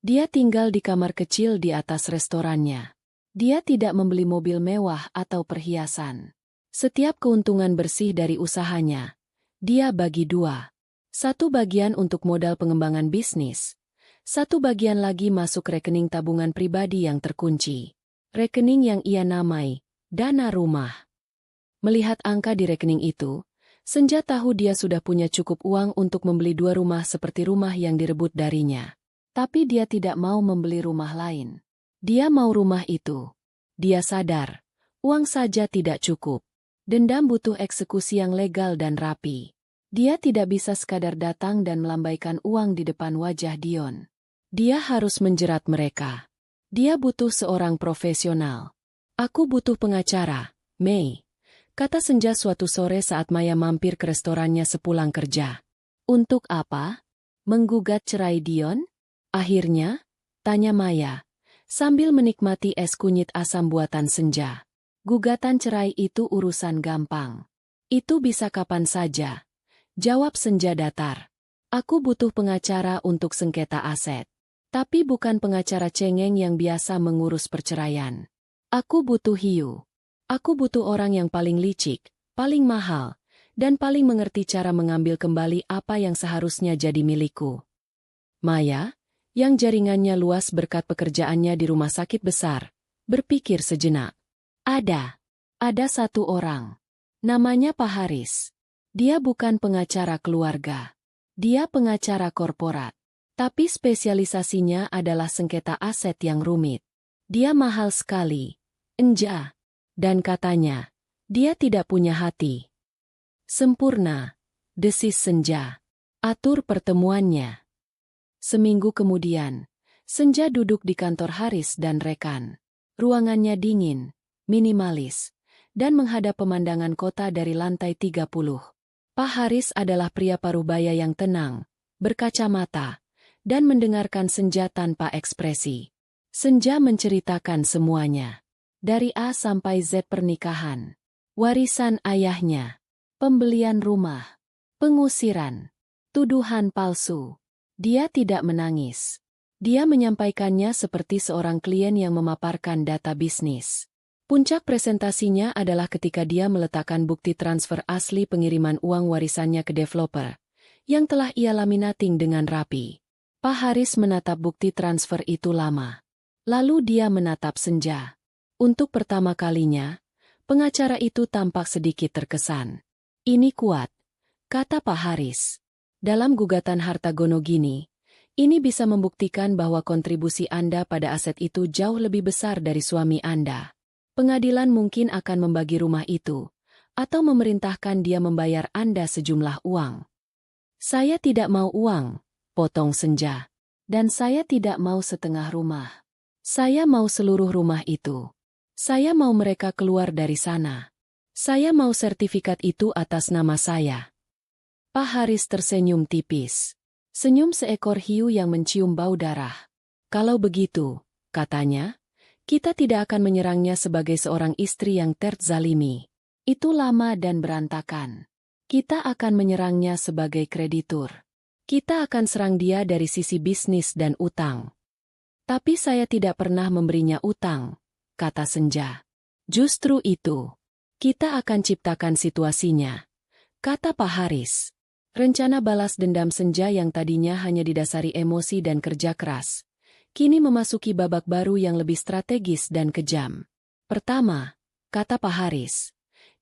Speaker 1: Dia tinggal di kamar kecil di atas restorannya. Dia tidak membeli mobil mewah atau perhiasan. Setiap keuntungan bersih dari usahanya, dia bagi 2. Satu bagian untuk modal pengembangan bisnis. Satu bagian lagi masuk rekening tabungan pribadi yang terkunci. Rekening yang ia namai dana rumah. Melihat angka di rekening itu, Senja tahu dia sudah punya cukup uang untuk membeli 2 rumah seperti rumah yang direbut darinya. Tapi dia tidak mau membeli rumah lain. Dia mau rumah itu. Dia sadar, uang saja tidak cukup. Dendam butuh eksekusi yang legal dan rapi. Dia tidak bisa sekadar datang dan melambaikan uang di depan wajah Dion. Dia harus menjerat mereka. Dia butuh seorang profesional. Aku butuh pengacara, Mei, kata Senja suatu sore saat Maya mampir ke restorannya sepulang kerja. Untuk apa? Menggugat cerai Dion? Akhirnya, tanya Maya, sambil menikmati es kunyit asam buatan Senja. Gugatan cerai itu urusan gampang. Itu bisa kapan saja. Jawab Senja datar. Aku butuh pengacara untuk sengketa aset. Tapi bukan pengacara cengeng yang biasa mengurus perceraian. Aku butuh hiu. Aku butuh orang yang paling licik, paling mahal, dan paling mengerti cara mengambil kembali apa yang seharusnya jadi milikku. Maya, yang jaringannya luas berkat pekerjaannya di rumah sakit besar, berpikir sejenak. Ada satu orang. Namanya Pak Haris. Dia bukan pengacara keluarga. Dia pengacara korporat. Tapi spesialisasinya adalah sengketa aset yang rumit. Dia mahal sekali. Enja. Dan katanya, dia tidak punya hati. Sempurna. Desis Senja. Atur pertemuannya. Seminggu kemudian, Senja duduk di kantor Haris dan rekan. Ruangannya dingin, minimalis, dan menghadap pemandangan kota dari lantai 30. Pak Haris adalah pria parubaya yang tenang, berkacamata, dan mendengarkan Senja tanpa ekspresi. Senja menceritakan semuanya. Dari A sampai Z pernikahan, warisan ayahnya, pembelian rumah, pengusiran, tuduhan palsu. Dia tidak menangis. Dia menyampaikannya seperti seorang klien yang memaparkan data bisnis. Puncak presentasinya adalah ketika dia meletakkan bukti transfer asli pengiriman uang warisannya ke developer, yang telah ia laminating dengan rapi. Pak Haris menatap bukti transfer itu lama. Lalu dia menatap Senja. Untuk pertama kalinya, pengacara itu tampak sedikit terkesan. Ini kuat, kata Pak Haris. Dalam gugatan harta gono gini, ini bisa membuktikan bahwa kontribusi Anda pada aset itu jauh lebih besar dari suami Anda. Pengadilan mungkin akan membagi rumah itu, atau memerintahkan dia membayar Anda sejumlah uang. Saya tidak mau uang, potong Senja. Dan saya tidak mau setengah rumah. Saya mau seluruh rumah itu. Saya mau mereka keluar dari sana. Saya mau sertifikat itu atas nama saya. Pak Haris tersenyum tipis. Senyum seekor hiu yang mencium bau darah. Kalau begitu, katanya, kita tidak akan menyerangnya sebagai seorang istri yang terzalimi. Itu lama dan berantakan. Kita akan menyerangnya sebagai kreditur. Kita akan serang dia dari sisi bisnis dan utang. Tapi saya tidak pernah memberinya utang, kata Senja. Justru itu. Kita akan ciptakan situasinya, kata Pak Haris. Rencana balas dendam Senja yang tadinya hanya didasari emosi dan kerja keras, kini memasuki babak baru yang lebih strategis dan kejam. Pertama, kata Pak Haris,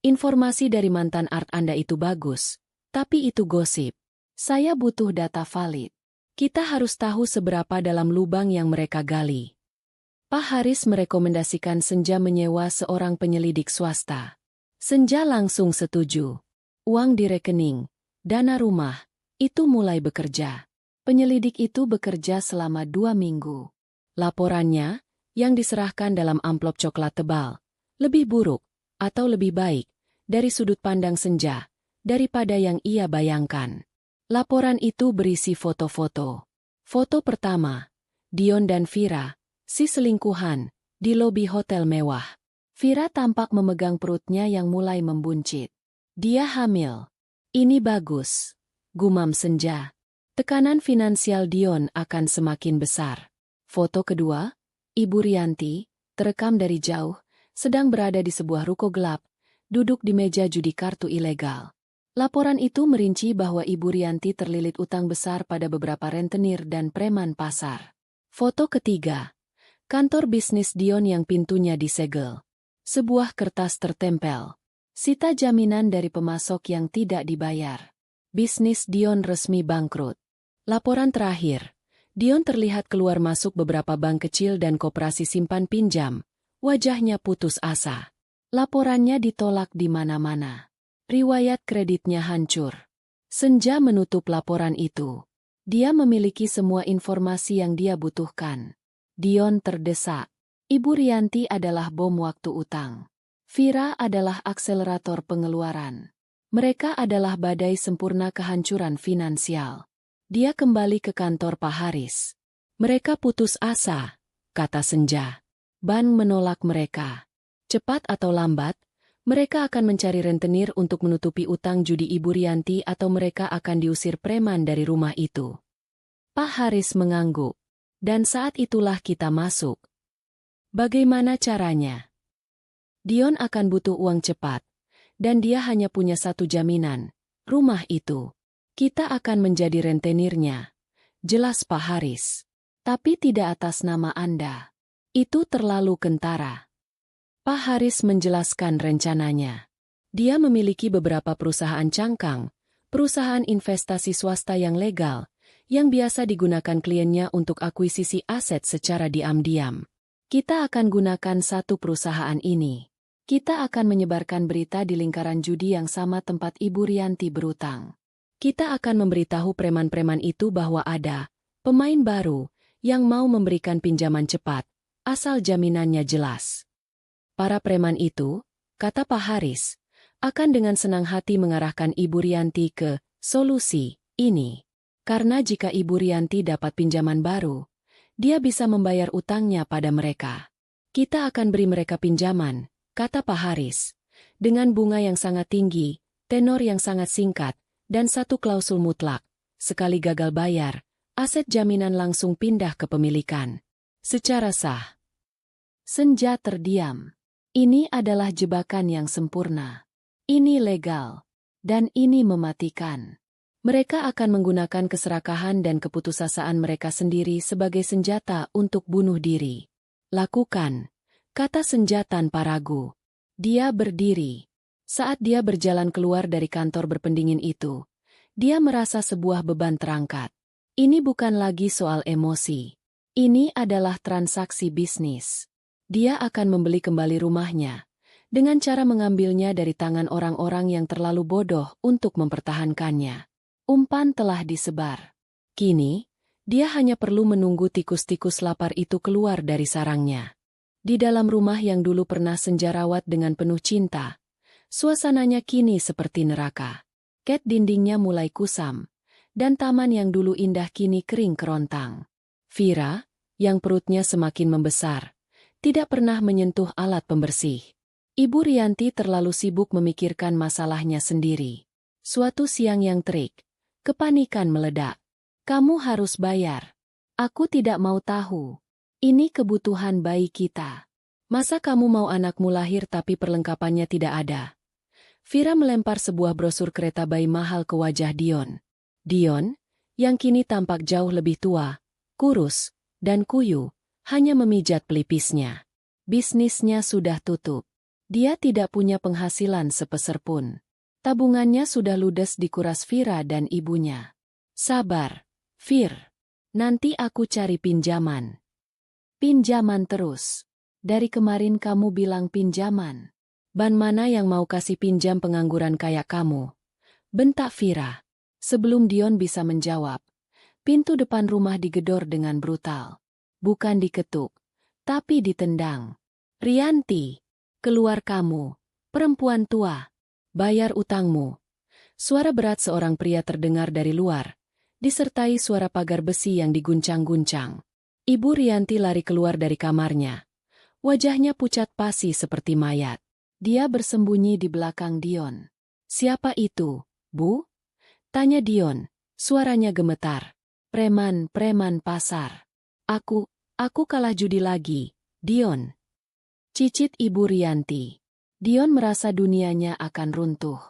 Speaker 1: informasi dari mantan art Anda itu bagus, tapi itu gosip. Saya butuh data valid. Kita harus tahu seberapa dalam lubang yang mereka gali. Pak Haris merekomendasikan Senja menyewa seorang penyelidik swasta. Senja langsung setuju. Uang di rekening, dana rumah, itu mulai bekerja. Penyelidik itu bekerja selama 2 minggu. Laporannya, yang diserahkan dalam amplop coklat tebal, lebih buruk, atau lebih baik, dari sudut pandang Senja, daripada yang ia bayangkan. Laporan itu berisi foto-foto. Foto pertama, Dion dan Vira, si selingkuhan, di lobi hotel mewah. Vira tampak memegang perutnya yang mulai membuncit. Dia hamil. Ini bagus, gumam Senja. Tekanan finansial Dion akan semakin besar. Foto kedua, Ibu Rianti, terekam dari jauh, sedang berada di sebuah ruko gelap, duduk di meja judi kartu ilegal. Laporan itu merinci bahwa Ibu Rianti terlilit utang besar pada beberapa rentenir dan preman pasar. Foto ketiga, kantor bisnis Dion yang pintunya disegel. Sebuah kertas tertempel. Sita jaminan dari pemasok yang tidak dibayar. Bisnis Dion resmi bangkrut. Laporan terakhir, Dion terlihat keluar masuk beberapa bank kecil dan koperasi simpan pinjam. Wajahnya putus asa. Laporannya ditolak di mana-mana. Riwayat kreditnya hancur. Senja menutup laporan itu. Dia memiliki semua informasi yang dia butuhkan. Dion terdesak. Ibu Rianti adalah bom waktu utang. Vira adalah akselerator pengeluaran. Mereka adalah badai sempurna kehancuran finansial. Dia kembali ke kantor Pak Haris. Mereka putus asa, kata Senja. Ban menolak mereka. Cepat atau lambat, mereka akan mencari rentenir untuk menutupi utang judi Ibu Rianti atau mereka akan diusir preman dari rumah itu. Pak Haris mengangguk. Dan saat itulah kita masuk. Bagaimana caranya? Dion akan butuh uang cepat, dan dia hanya punya satu jaminan, rumah itu. Kita akan menjadi rentenirnya. Jelas Pak Haris. Tapi tidak atas nama Anda. Itu terlalu kentara. Pak Haris menjelaskan rencananya. Dia memiliki beberapa perusahaan cangkang, perusahaan investasi swasta yang legal, yang biasa digunakan kliennya untuk akuisisi aset secara diam-diam. Kita akan gunakan satu perusahaan ini. Kita akan menyebarkan berita di lingkaran judi yang sama tempat Ibu Rianti berutang. Kita akan memberitahu preman-preman itu bahwa ada pemain baru yang mau memberikan pinjaman cepat, asal jaminannya jelas. Para preman itu, kata Pak Haris, akan dengan senang hati mengarahkan Ibu Rianti ke solusi ini. Karena jika Ibu Rianti dapat pinjaman baru, dia bisa membayar utangnya pada mereka. Kita akan beri mereka pinjaman, kata Pak Haris, dengan bunga yang sangat tinggi, tenor yang sangat singkat, dan satu klausul mutlak. Sekali gagal bayar, aset jaminan langsung pindah ke pemilikan. Secara sah. Senja terdiam. Ini adalah jebakan yang sempurna. Ini legal. Dan ini mematikan. Mereka akan menggunakan keserakahan dan keputusasaan mereka sendiri sebagai senjata untuk bunuh diri. Lakukan, kata Senja tanpa ragu. Dia berdiri. Saat dia berjalan keluar dari kantor berpendingin itu, dia merasa sebuah beban terangkat. Ini bukan lagi soal emosi. Ini adalah transaksi bisnis. Dia akan membeli kembali rumahnya, dengan cara mengambilnya dari tangan orang-orang yang terlalu bodoh untuk mempertahankannya. Umpan telah disebar. Kini, dia hanya perlu menunggu tikus-tikus lapar itu keluar dari sarangnya. Di dalam rumah yang dulu pernah Senja rawat dengan penuh cinta, suasananya kini seperti neraka. Ket dindingnya mulai kusam, dan taman yang dulu indah kini kering kerontang. Vira, yang perutnya semakin membesar, tidak pernah menyentuh alat pembersih. Ibu Rianti terlalu sibuk memikirkan masalahnya sendiri. Suatu siang yang terik, kepanikan meledak. Kamu harus bayar. Aku tidak mau tahu. Ini kebutuhan bayi kita. Masa kamu mau anakmu lahir tapi perlengkapannya tidak ada? Vira melempar sebuah brosur kereta bayi mahal ke wajah Dion. Dion, yang kini tampak jauh lebih tua, kurus, dan kuyu, hanya memijat pelipisnya. Bisnisnya sudah tutup. Dia tidak punya penghasilan sepeser pun. Tabungannya sudah ludes dikuras Vira dan ibunya. Sabar, Vir. Nanti aku cari pinjaman. Pinjaman terus. Dari kemarin kamu bilang pinjaman. Ban mana yang mau kasih pinjam pengangguran kayak kamu? Bentak Vira. Sebelum Dion bisa menjawab, pintu depan rumah digedor dengan brutal. Bukan diketuk, tapi ditendang. Rianti, keluar kamu, perempuan tua. Bayar utangmu. Suara berat seorang pria terdengar dari luar, disertai suara pagar besi yang diguncang-guncang. Ibu Rianti lari keluar dari kamarnya. Wajahnya pucat pasi seperti mayat. Dia bersembunyi di belakang Dion. Siapa itu, Bu? Tanya Dion, suaranya gemetar. Preman pasar. Aku kalah judi lagi, Dion. Cicit Ibu Rianti. Dion merasa dunianya akan runtuh.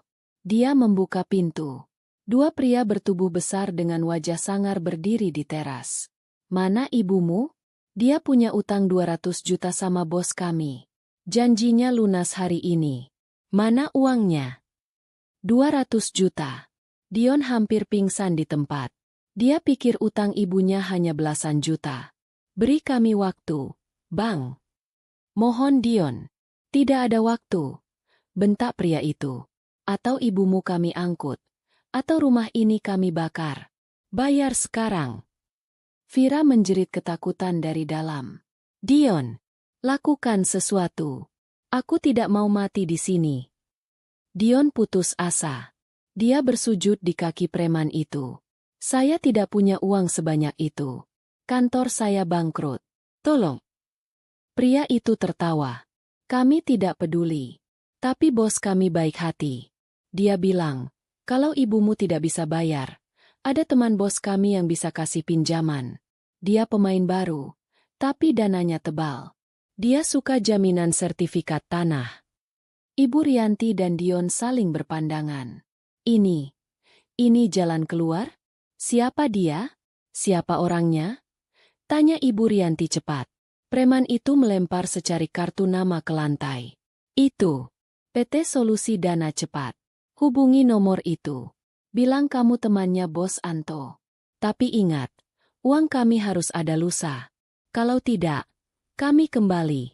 Speaker 1: Dia membuka pintu. Dua pria bertubuh besar dengan wajah sangar berdiri di teras. Mana ibumu? Dia punya utang 200 juta sama bos kami. Janjinya lunas hari ini. Mana uangnya? 200 juta. Dion hampir pingsan di tempat. Dia pikir utang ibunya hanya belasan juta. Beri kami waktu, Bang. Mohon Dion. Tidak ada waktu. Bentak pria itu. Atau ibumu kami angkut. Atau rumah ini kami bakar. Bayar sekarang. Vira menjerit ketakutan dari dalam. Dion. Lakukan sesuatu. Aku tidak mau mati di sini. Dion putus asa. Dia bersujud di kaki preman itu. Saya tidak punya uang sebanyak itu. Kantor saya bangkrut. Tolong. Pria itu tertawa. Kami tidak peduli. Tapi bos kami baik hati. Dia bilang, kalau ibumu tidak bisa bayar, ada teman bos kami yang bisa kasih pinjaman. Dia pemain baru, tapi dananya tebal. Dia suka jaminan sertifikat tanah. Ibu Rianti dan Dion saling berpandangan. Ini jalan keluar? Siapa dia? Siapa orangnya? Tanya Ibu Rianti cepat. Preman itu melempar secari kartu nama ke lantai. Itu PT Solusi Dana Cepat. Hubungi nomor itu. Bilang kamu temannya Bos Anto. Tapi ingat, uang kami harus ada lusa. Kalau tidak, kami kembali.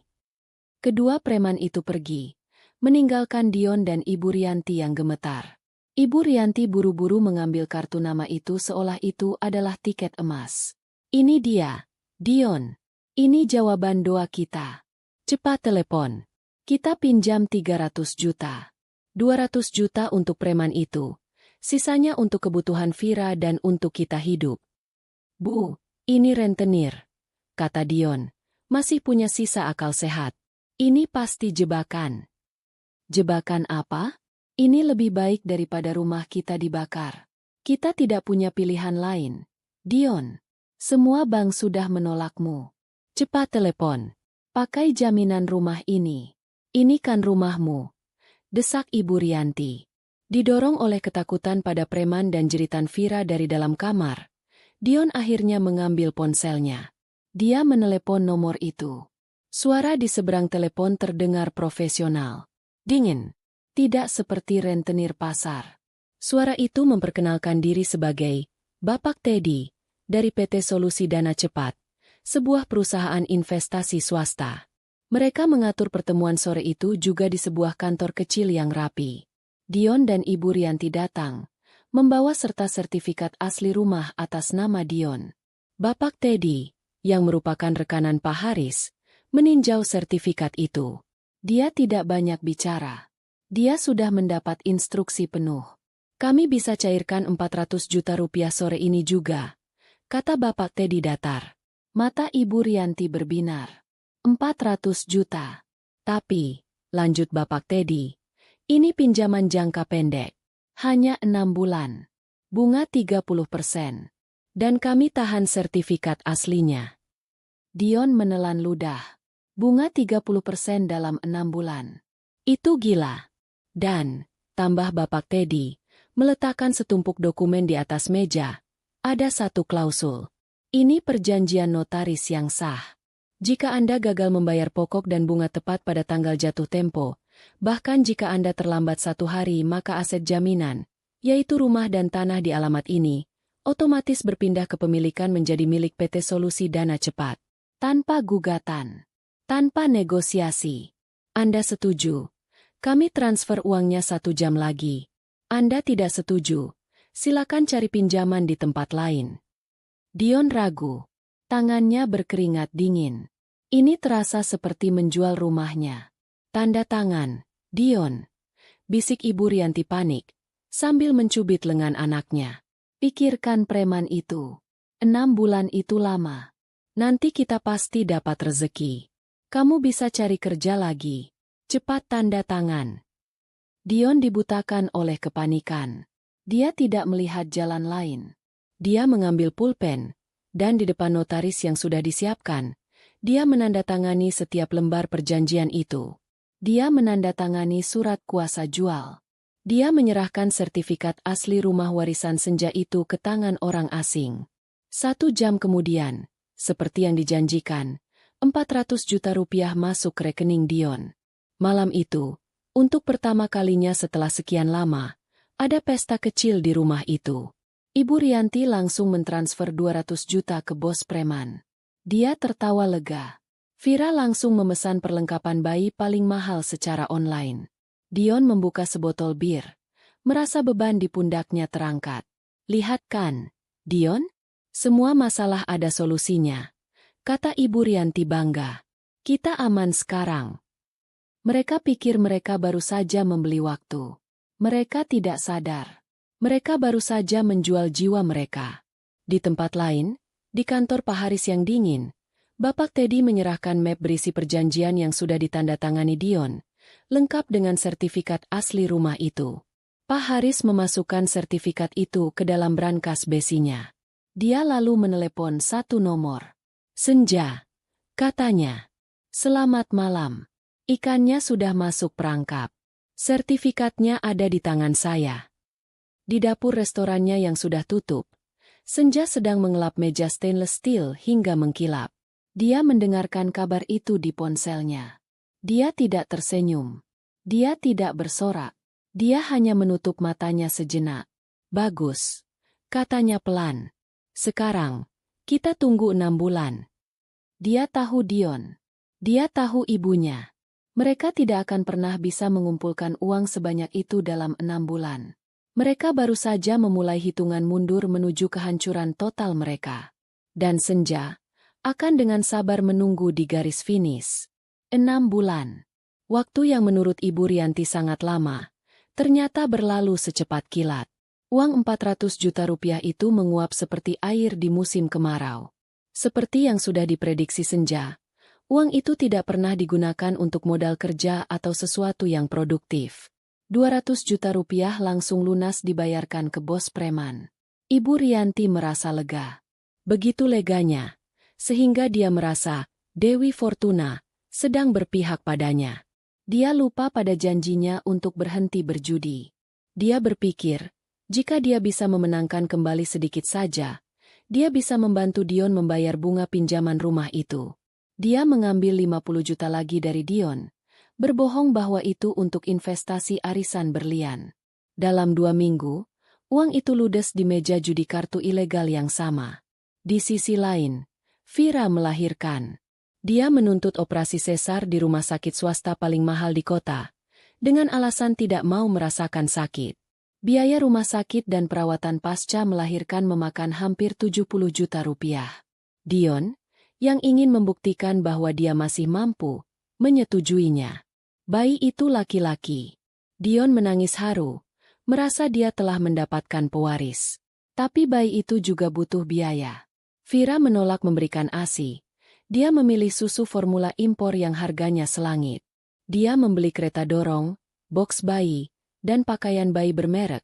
Speaker 1: Kedua preman itu pergi, meninggalkan Dion dan Ibu Rianti yang gemetar. Ibu Rianti buru-buru mengambil kartu nama itu seolah itu adalah tiket emas. Ini dia, Dion. Ini jawaban doa kita. Cepat telepon. Kita pinjam 300 juta. 200 juta untuk preman itu. Sisanya untuk kebutuhan Vira dan untuk kita hidup. Bu, ini rentenir, kata Dion. Masih punya sisa akal sehat. Ini pasti jebakan. Jebakan apa? Ini lebih baik daripada rumah kita dibakar. Kita tidak punya pilihan lain. Dion, semua bank sudah menolakmu. Cepat telepon. Pakai jaminan rumah ini. Ini kan rumahmu. Desak Ibu Rianti. Didorong oleh ketakutan pada preman dan jeritan Vira dari dalam kamar, Dion akhirnya mengambil ponselnya. Dia menelepon nomor itu. Suara di seberang telepon terdengar profesional. Dingin. Tidak seperti rentenir pasar. Suara itu memperkenalkan diri sebagai Bapak Teddy dari PT Solusi Dana Cepat, sebuah perusahaan investasi swasta. Mereka mengatur pertemuan sore itu juga di sebuah kantor kecil yang rapi. Dion dan Ibu Rianti datang, membawa serta sertifikat asli rumah atas nama Dion. Bapak Teddy, yang merupakan rekanan Pak Haris, meninjau sertifikat itu. Dia tidak banyak bicara. Dia sudah mendapat instruksi penuh. Kami bisa cairkan 400 juta rupiah sore ini juga, kata Bapak Teddy datar. Mata Ibu Rianti berbinar. 400 juta. Tapi, lanjut Bapak Teddy, ini pinjaman jangka pendek. Hanya 6 bulan. Bunga 30%. Dan kami tahan sertifikat aslinya. Dion menelan ludah. Bunga 30% dalam 6 bulan. Itu gila. Dan, tambah Bapak Teddy, meletakkan setumpuk dokumen di atas meja. Ada satu klausul. Ini perjanjian notaris yang sah. Jika Anda gagal membayar pokok dan bunga tepat pada tanggal jatuh tempo, bahkan jika Anda terlambat 1 hari maka aset jaminan, yaitu rumah dan tanah di alamat ini, otomatis berpindah kepemilikan menjadi milik PT Solusi Dana Cepat. Tanpa gugatan. Tanpa negosiasi. Anda setuju? Kami transfer uangnya 1 jam lagi. Anda tidak setuju? Silakan cari pinjaman di tempat lain. Dion ragu. Tangannya berkeringat dingin. Ini terasa seperti menjual rumahnya. Tanda tangan, Dion. Bisik Ibu Rianti panik, sambil mencubit lengan anaknya. Pikirkan preman itu. 6 bulan itu lama. Nanti kita pasti dapat rezeki. Kamu bisa cari kerja lagi. Cepat tanda tangan. Dion dibutakan oleh kepanikan. Dia tidak melihat jalan lain. Dia mengambil pulpen, dan di depan notaris yang sudah disiapkan, dia menandatangani setiap lembar perjanjian itu. Dia menandatangani surat kuasa jual. Dia menyerahkan sertifikat asli rumah warisan senja itu ke tangan orang asing. 1 jam kemudian, seperti yang dijanjikan, 400 juta rupiah masuk ke rekening Dion. Malam itu, untuk pertama kalinya setelah sekian lama, ada pesta kecil di rumah itu. Ibu Rianti langsung mentransfer 200 juta ke bos preman. Dia tertawa lega. Vira langsung memesan perlengkapan bayi paling mahal secara online. Dion membuka sebotol bir. Merasa beban di pundaknya terangkat. Lihat kan, Dion? Semua masalah ada solusinya. Kata Ibu Rianti bangga. Kita aman sekarang. Mereka pikir mereka baru saja membeli waktu. Mereka tidak sadar. Mereka baru saja menjual jiwa mereka. Di tempat lain, di kantor Pak Haris yang dingin, Bapak Teddy menyerahkan map berisi perjanjian yang sudah ditandatangani Dion, lengkap dengan sertifikat asli rumah itu. Pak Haris memasukkan sertifikat itu ke dalam brankas besinya. Dia lalu menelepon satu nomor. Senja, katanya. Selamat malam. Ikannya sudah masuk perangkap. Sertifikatnya ada di tangan saya. Di dapur restorannya yang sudah tutup, Senja sedang mengelap meja stainless steel hingga mengkilap. Dia mendengarkan kabar itu di ponselnya. Dia tidak tersenyum. Dia tidak bersorak. Dia hanya menutup matanya sejenak. Bagus, katanya pelan. Sekarang, kita tunggu 6 bulan. Dia tahu Dion. Dia tahu ibunya. Mereka tidak akan pernah bisa mengumpulkan uang sebanyak itu dalam 6 bulan. Mereka baru saja memulai hitungan mundur menuju kehancuran total mereka. Dan Senja akan dengan sabar menunggu di garis finish. 6 bulan. Waktu yang menurut Ibu Rianti sangat lama, ternyata berlalu secepat kilat. Uang 400 juta rupiah itu menguap seperti air di musim kemarau. Seperti yang sudah diprediksi Senja, uang itu tidak pernah digunakan untuk modal kerja atau sesuatu yang produktif. 200 juta rupiah langsung lunas dibayarkan ke bos preman. Ibu Rianti merasa lega. Begitu leganya, sehingga dia merasa Dewi Fortuna sedang berpihak padanya. Dia lupa pada janjinya untuk berhenti berjudi. Dia berpikir, jika dia bisa memenangkan kembali sedikit saja, dia bisa membantu Dion membayar bunga pinjaman rumah itu. Dia mengambil 50 juta lagi dari Dion, berbohong bahwa itu untuk investasi arisan berlian. Dalam 2 minggu, uang itu ludes di meja judi kartu ilegal yang sama. Di sisi lain, Vira melahirkan. Dia menuntut operasi sesar di rumah sakit swasta paling mahal di kota, dengan alasan tidak mau merasakan sakit. Biaya rumah sakit dan perawatan pasca melahirkan memakan hampir 70 juta rupiah. Dion, yang ingin membuktikan bahwa dia masih mampu, menyetujuinya. Bayi itu laki-laki. Dion menangis haru, merasa dia telah mendapatkan pewaris. Tapi bayi itu juga butuh biaya. Vira menolak memberikan ASI. Dia memilih susu formula impor yang harganya selangit. Dia membeli kereta dorong, box bayi, dan pakaian bayi bermerek.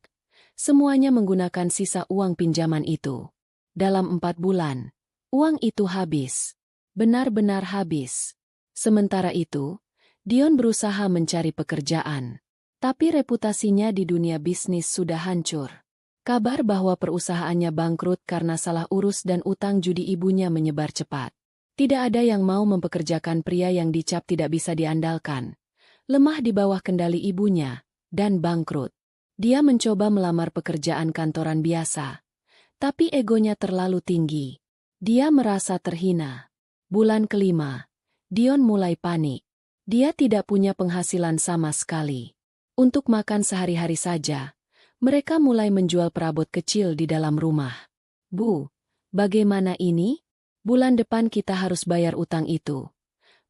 Speaker 1: Semuanya menggunakan sisa uang pinjaman itu. Dalam 4 bulan, uang itu habis. Benar-benar habis. Sementara itu, Dion berusaha mencari pekerjaan. Tapi reputasinya di dunia bisnis sudah hancur. Kabar bahwa perusahaannya bangkrut karena salah urus dan utang judi ibunya menyebar cepat. Tidak ada yang mau mempekerjakan pria yang dicap tidak bisa diandalkan, lemah di bawah kendali ibunya, dan bangkrut. Dia mencoba melamar pekerjaan kantoran biasa, tapi egonya terlalu tinggi. Dia merasa terhina. Bulan kelima, Dion mulai panik. Dia tidak punya penghasilan sama sekali. Untuk makan sehari-hari saja, mereka mulai menjual perabot kecil di dalam rumah. "Bu, bagaimana ini? Bulan depan kita harus bayar utang itu,"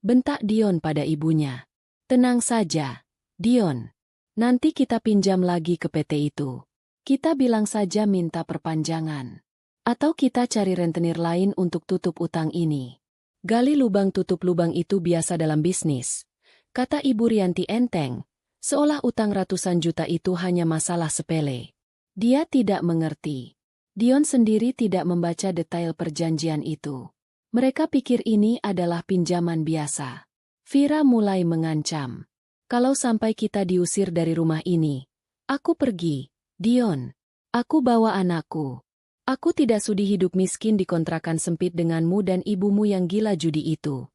Speaker 1: bentak Dion pada ibunya. "Tenang saja, Dion. Nanti kita pinjam lagi ke PT itu. Kita bilang saja minta perpanjangan. Atau kita cari rentenir lain untuk tutup utang ini. Gali lubang tutup lubang itu biasa dalam bisnis," kata Ibu Rianti enteng, seolah utang ratusan juta itu hanya masalah sepele. Dia tidak mengerti. Dion sendiri tidak membaca detail perjanjian itu. Mereka pikir ini adalah pinjaman biasa. Vira mulai mengancam. "Kalau sampai kita diusir dari rumah ini, aku pergi, Dion. Aku bawa anakku. Aku tidak sudi hidup miskin di kontrakan sempit denganmu dan ibumu yang gila judi itu."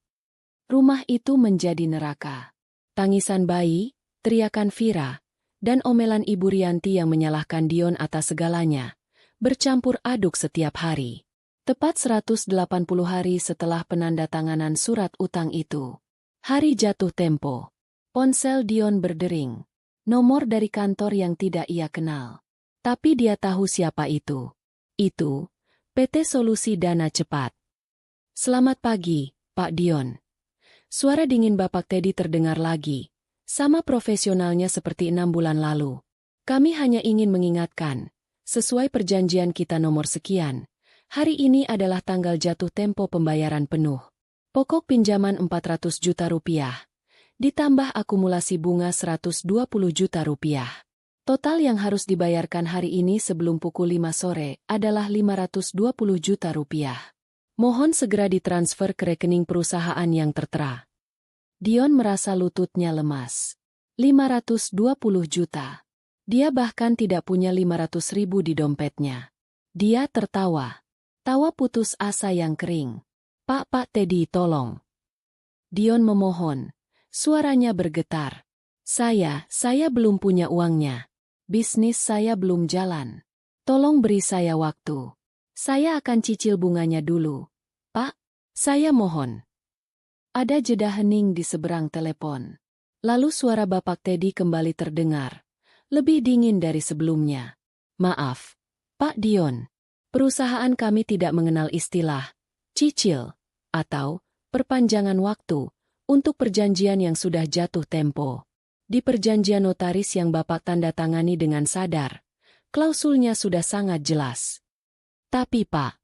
Speaker 1: Rumah itu menjadi neraka. Tangisan bayi, teriakan Vira, dan omelan Ibu Rianti yang menyalahkan Dion atas segalanya, bercampur aduk setiap hari. Tepat 180 hari setelah penandatanganan surat utang itu. Hari jatuh tempo. Ponsel Dion berdering. Nomor dari kantor yang tidak ia kenal. Tapi dia tahu siapa itu. Itu, PT Solusi Dana Cepat. "Selamat pagi, Pak Dion." Suara dingin Bapak Teddy terdengar lagi. Sama profesionalnya seperti 6 bulan lalu. "Kami hanya ingin mengingatkan, sesuai perjanjian kita nomor sekian, hari ini adalah tanggal jatuh tempo pembayaran penuh. Pokok pinjaman 400 juta rupiah, ditambah akumulasi bunga 120 juta rupiah. Total yang harus dibayarkan hari ini sebelum pukul 5 sore adalah 520 juta rupiah. Mohon segera ditransfer ke rekening perusahaan yang tertera." Dion merasa lututnya lemas. 520 juta. Dia bahkan tidak punya 500 ribu di dompetnya. Dia tertawa. Tawa putus asa yang kering. Pak Teddy, tolong." Dion memohon. Suaranya bergetar. Saya belum punya uangnya. Bisnis saya belum jalan. Tolong beri saya waktu. Saya akan cicil bunganya dulu. Pak, saya mohon. Ada jeda hening di seberang telepon. Lalu suara Bapak Teddy kembali terdengar. Lebih dingin dari sebelumnya. Maaf, Pak Dion. Perusahaan kami tidak mengenal istilah cicil atau perpanjangan waktu untuk perjanjian yang sudah jatuh tempo. Di perjanjian notaris yang Bapak tanda tangani dengan sadar, klausulnya sudah sangat jelas. Tapi Pak,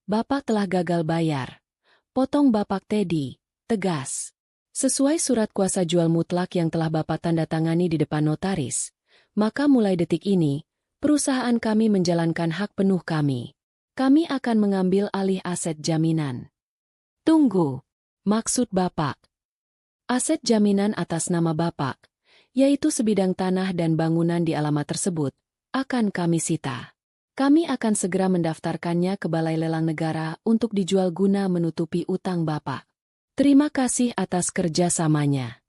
Speaker 1: Bapak telah gagal bayar. Potong Bapak Teddy, tegas. Sesuai surat kuasa jual mutlak yang telah Bapak tanda tangani di depan notaris, maka mulai detik ini, perusahaan kami menjalankan hak penuh kami. Kami akan mengambil alih aset jaminan. Tunggu, maksud Bapak? Aset jaminan atas nama Bapak, yaitu sebidang tanah dan bangunan di alamat tersebut, akan kami sita. Kami akan segera mendaftarkannya ke Balai Lelang Negara untuk dijual guna menutupi utang Bapak. Terima kasih atas kerjasamanya.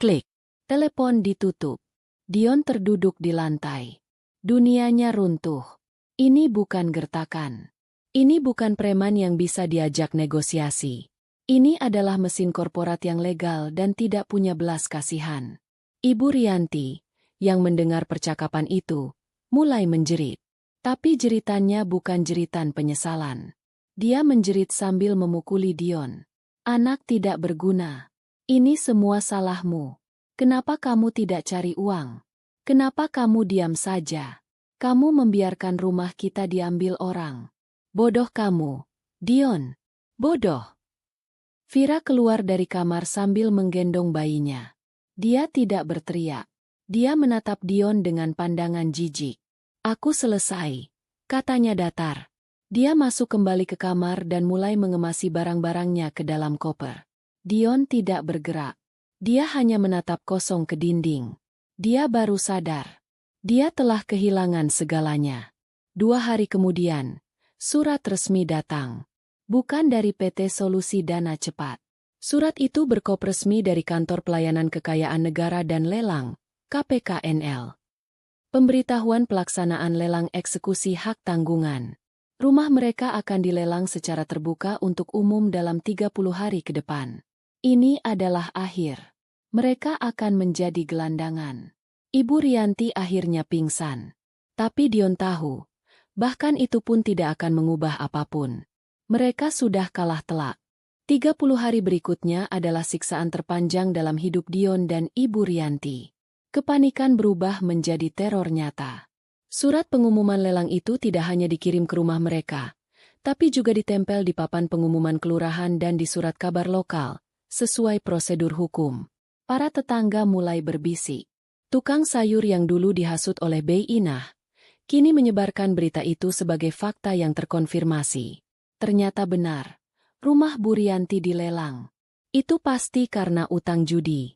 Speaker 1: Klik. Telepon ditutup. Dion terduduk di lantai. Dunianya runtuh. Ini bukan gertakan. Ini bukan preman yang bisa diajak negosiasi. Ini adalah mesin korporat yang legal dan tidak punya belas kasihan. Ibu Rianti, yang mendengar percakapan itu, mulai menjerit. Tapi jeritannya bukan jeritan penyesalan. Dia menjerit sambil memukuli Dion. Anak tidak berguna. Ini semua salahmu. Kenapa kamu tidak cari uang? Kenapa kamu diam saja? Kamu membiarkan rumah kita diambil orang. Bodoh kamu, Dion. Bodoh. Vira keluar dari kamar sambil menggendong bayinya. Dia tidak berteriak. Dia menatap Dion dengan pandangan jijik. Aku selesai, katanya datar. Dia masuk kembali ke kamar dan mulai mengemasi barang-barangnya ke dalam koper. Dion tidak bergerak. Dia hanya menatap kosong ke dinding. Dia baru sadar. Dia telah kehilangan segalanya. 2 hari kemudian, surat resmi datang. Bukan dari PT Solusi Dana Cepat. Surat itu berkop resmi dari Kantor Pelayanan Kekayaan Negara dan Lelang, KPKNL. Pemberitahuan pelaksanaan lelang eksekusi hak tanggungan. Rumah mereka akan dilelang secara terbuka untuk umum dalam 30 hari ke depan. Ini adalah akhir. Mereka akan menjadi gelandangan. Ibu Rianti akhirnya pingsan. Tapi Dion tahu, bahkan itu pun tidak akan mengubah apapun. Mereka sudah kalah telak. 30 hari berikutnya adalah siksaan terpanjang dalam hidup Dion dan Ibu Rianti. Kepanikan berubah menjadi teror nyata. Surat pengumuman lelang itu tidak hanya dikirim ke rumah mereka, tapi juga ditempel di papan pengumuman kelurahan dan di surat kabar lokal, sesuai prosedur hukum. Para tetangga mulai berbisik. Tukang sayur yang dulu dihasut oleh Bei Inah, kini menyebarkan berita itu sebagai fakta yang terkonfirmasi. Ternyata benar, rumah Bu Rianti dilelang. Itu pasti karena utang judi.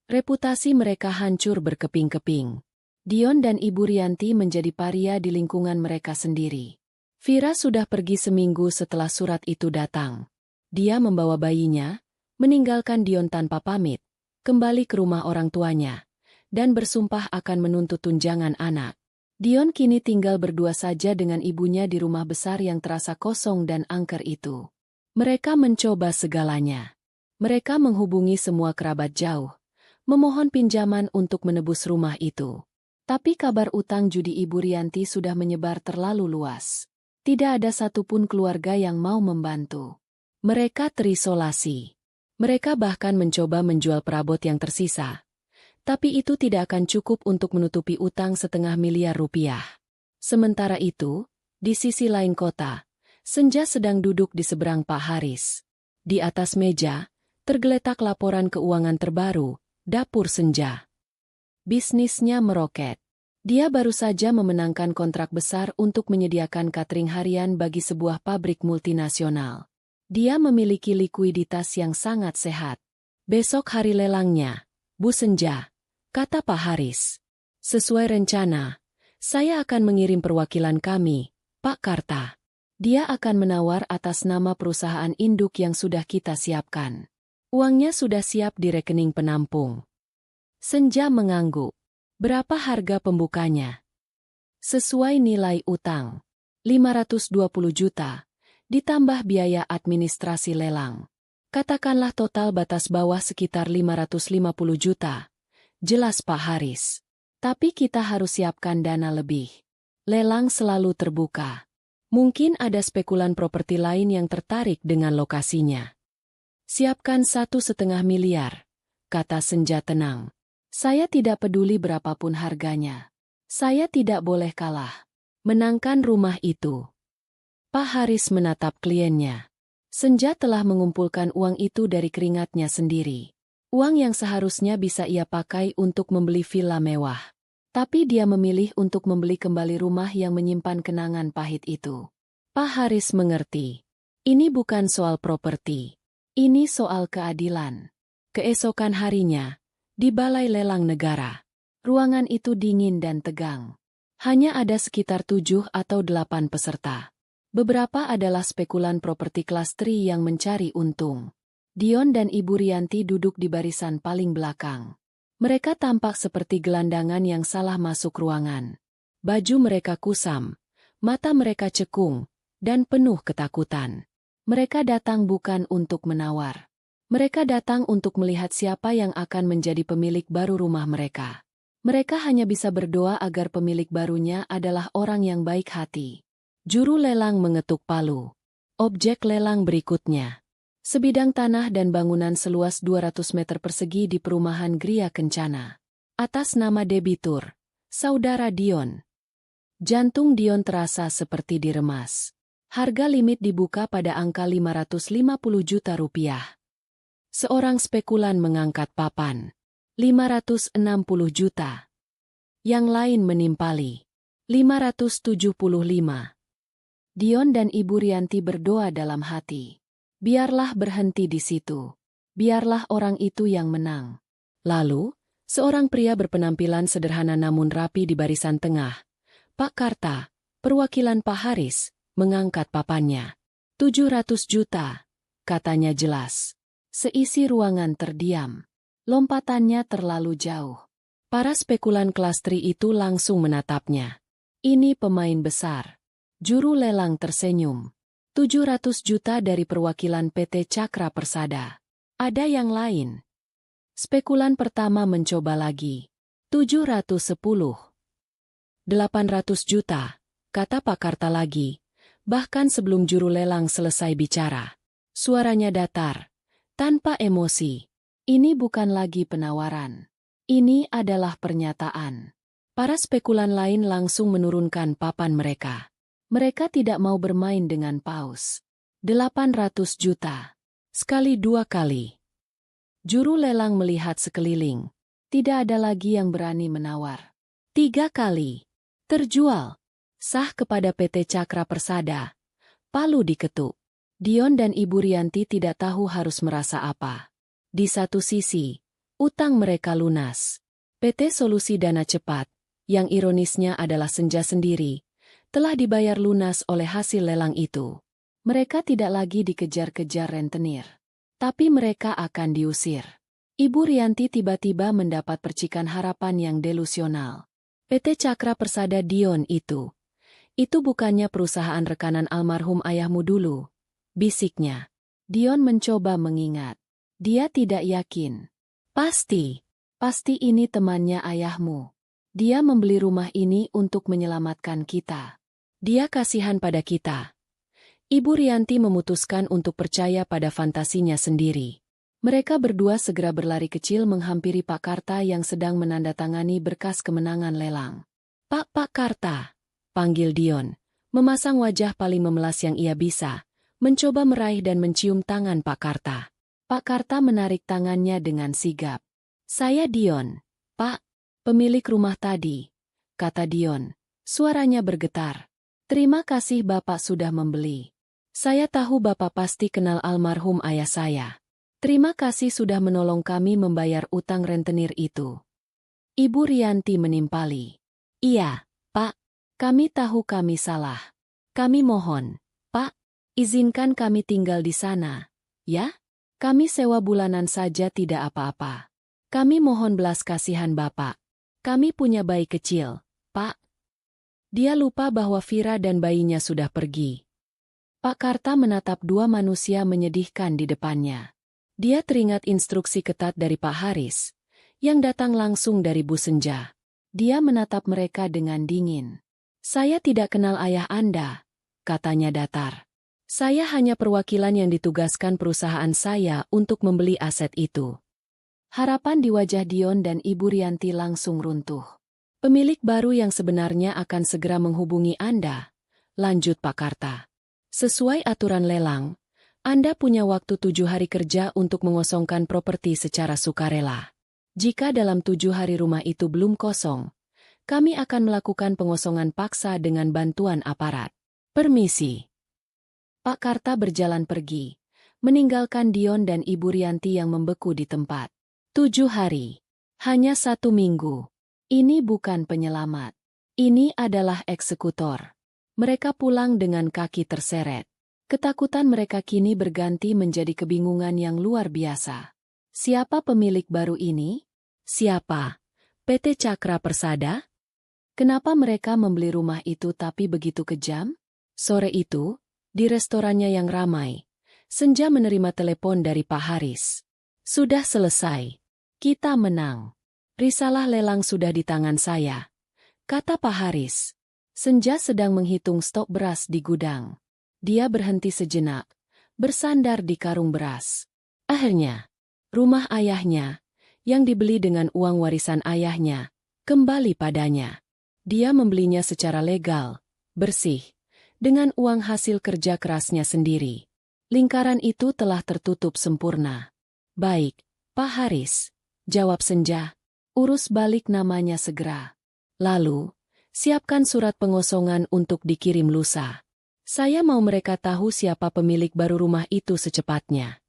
Speaker 1: Reputasi mereka hancur berkeping-keping. Dion dan Ibu Rianti menjadi paria di lingkungan mereka sendiri. Vira sudah pergi seminggu setelah surat itu datang. Dia membawa bayinya, meninggalkan Dion tanpa pamit, kembali ke rumah orang tuanya, dan bersumpah akan menuntut tunjangan anak. Dion kini tinggal berdua saja dengan ibunya di rumah besar yang terasa kosong dan angker itu. Mereka mencoba segalanya. Mereka menghubungi semua kerabat jauh, memohon pinjaman untuk menebus rumah itu. Tapi kabar utang judi Ibu Rianti sudah menyebar terlalu luas. Tidak ada satupun keluarga yang mau membantu. Mereka terisolasi. Mereka bahkan mencoba menjual perabot yang tersisa. Tapi itu tidak akan cukup untuk menutupi utang 500 miliar rupiah. Sementara itu, di sisi lain kota, Senja sedang duduk di seberang Pak Haris. Di atas meja, tergeletak laporan keuangan terbaru, dapur Senja. Bisnisnya meroket. Dia baru saja memenangkan kontrak besar untuk menyediakan catering harian bagi sebuah pabrik multinasional. Dia memiliki likuiditas yang sangat sehat. Besok hari lelangnya, Bu Senja, kata Pak Haris. Sesuai rencana, saya akan mengirim perwakilan kami, Pak Karta. Dia akan menawar atas nama perusahaan induk yang sudah kita siapkan. Uangnya sudah siap di rekening penampung. Senja mengangguk. Berapa harga pembukanya? Sesuai nilai utang. 520 juta. Ditambah biaya administrasi lelang. Katakanlah total batas bawah sekitar 550 juta. Jelas Pak Haris. Tapi kita harus siapkan dana lebih. Lelang selalu terbuka. Mungkin ada spekulan properti lain yang tertarik dengan lokasinya. Siapkan 1,5 miliar, kata Senja tenang. Saya tidak peduli berapapun harganya. Saya tidak boleh kalah. Menangkan rumah itu. Pak Haris menatap kliennya. Senja telah mengumpulkan uang itu dari keringatnya sendiri. Uang yang seharusnya bisa ia pakai untuk membeli villa mewah. Tapi dia memilih untuk membeli kembali rumah yang menyimpan kenangan pahit itu. Pak Haris mengerti. Ini bukan soal properti. Ini soal keadilan. Keesokan harinya, di Balai Lelang Negara, ruangan itu dingin dan tegang. Hanya ada sekitar 7 atau 8 peserta. Beberapa adalah spekulan properti kelas 3 yang mencari untung. Dion dan Ibu Rianti duduk di barisan paling belakang. Mereka tampak seperti gelandangan yang salah masuk ruangan. Baju mereka kusam, mata mereka cekung, dan penuh ketakutan. Mereka datang bukan untuk menawar. Mereka datang untuk melihat siapa yang akan menjadi pemilik baru rumah mereka. Mereka hanya bisa berdoa agar pemilik barunya adalah orang yang baik hati. Juru lelang mengetuk palu. Objek lelang berikutnya. Sebidang tanah dan bangunan seluas 200 meter persegi di perumahan Gria Kencana. Atas nama debitur, Saudara Dion. Jantung Dion terasa seperti diremas. Harga limit dibuka pada angka 550 juta rupiah. Seorang spekulan mengangkat papan. 560 juta. Yang lain menimpali. 575. Dion dan Ibu Rianti berdoa dalam hati. Biarlah berhenti di situ. Biarlah orang itu yang menang. Lalu, seorang pria berpenampilan sederhana namun rapi di barisan tengah. Pak Karta, perwakilan Pak Haris, mengangkat papannya. 700 juta, katanya jelas. Seisi ruangan terdiam. Lompatannya terlalu jauh. Para spekulan kelas 3 itu langsung menatapnya. Ini pemain besar. Juru lelang tersenyum. 700 juta dari perwakilan PT Cakra Persada. Ada yang lain. Spekulan pertama mencoba lagi. 710. 800 juta, kata Pak Karta lagi. Bahkan sebelum juru lelang selesai bicara. Suaranya datar, tanpa emosi. Ini bukan lagi penawaran. Ini adalah pernyataan. Para spekulan lain langsung menurunkan papan mereka. Mereka tidak mau bermain dengan paus. 800 juta. Sekali 2 kali. Juru lelang melihat sekeliling. Tidak ada lagi yang berani menawar. 3 kali. Terjual. Sah kepada PT Cakra Persada. Palu diketuk. Dion dan Ibu Rianti tidak tahu harus merasa apa. Di satu sisi, utang mereka lunas. PT Solusi Dana Cepat, yang ironisnya adalah Senja sendiri, telah dibayar lunas oleh hasil lelang itu. Mereka tidak lagi dikejar-kejar rentenir. Tapi mereka akan diusir. Ibu Rianti tiba-tiba mendapat percikan harapan yang delusional. PT Cakra Persada Dion itu bukannya perusahaan rekanan almarhum ayahmu dulu, bisiknya. Dion mencoba mengingat. Dia tidak yakin. Pasti ini temannya ayahmu. Dia membeli rumah ini untuk menyelamatkan kita. Dia kasihan pada kita. Ibu Rianti memutuskan untuk percaya pada fantasinya sendiri. Mereka berdua segera berlari kecil menghampiri Pak Karta yang sedang menandatangani berkas kemenangan lelang. Pak Karta, panggil Dion, memasang wajah paling memelas yang ia bisa, mencoba meraih dan mencium tangan Pak Karta. Pak Karta menarik tangannya dengan sigap. Saya Dion, Pak, pemilik rumah tadi, kata Dion. Suaranya bergetar. Terima kasih Bapak sudah membeli. Saya tahu Bapak pasti kenal almarhum ayah saya. Terima kasih sudah menolong kami membayar utang rentenir itu. Ibu Rianti menimpali. Iya, Pak. Kami tahu kami salah. Kami mohon, Pak, izinkan kami tinggal di sana, ya? Kami sewa bulanan saja tidak apa-apa. Kami mohon belas kasihan Bapak. Kami punya bayi kecil, Pak. Dia lupa bahwa Vira dan bayinya sudah pergi. Pak Karta menatap dua manusia menyedihkan di depannya. Dia teringat instruksi ketat dari Pak Haris, yang datang langsung dari Bu Senja. Dia menatap mereka dengan dingin. "Saya tidak kenal ayah Anda," katanya datar. "Saya hanya perwakilan yang ditugaskan perusahaan saya untuk membeli aset itu." Harapan di wajah Dion dan Ibu Rianti langsung runtuh. "Pemilik baru yang sebenarnya akan segera menghubungi Anda," lanjut Pak Karta. "Sesuai aturan lelang, Anda punya waktu 7 hari kerja untuk mengosongkan properti secara sukarela. Jika dalam 7 hari rumah itu belum kosong, kami akan melakukan pengosongan paksa dengan bantuan aparat. Permisi." Pak Karta berjalan pergi, meninggalkan Dion dan Ibu Rianti yang membeku di tempat. 7 hari. Hanya 1 minggu. Ini bukan penyelamat. Ini adalah eksekutor. Mereka pulang dengan kaki terseret. Ketakutan mereka kini berganti menjadi kebingungan yang luar biasa. Siapa pemilik baru ini? Siapa? PT Cakra Persada? Kenapa mereka membeli rumah itu tapi begitu kejam? Sore itu, di restorannya yang ramai, Senja menerima telepon dari Pak Haris. "Sudah selesai. Kita menang. Risalah lelang sudah di tangan saya," kata Pak Haris. Senja sedang menghitung stok beras di gudang. Dia berhenti sejenak, bersandar di karung beras. Akhirnya, rumah ayahnya, yang dibeli dengan uang warisan ayahnya, kembali padanya. Dia membelinya secara legal, bersih, dengan uang hasil kerja kerasnya sendiri. Lingkaran itu telah tertutup sempurna. "Baik, Pak Haris," jawab Senja. "Urus balik namanya segera. Lalu, siapkan surat pengosongan untuk dikirim lusa. Saya mau mereka tahu siapa pemilik baru rumah itu secepatnya."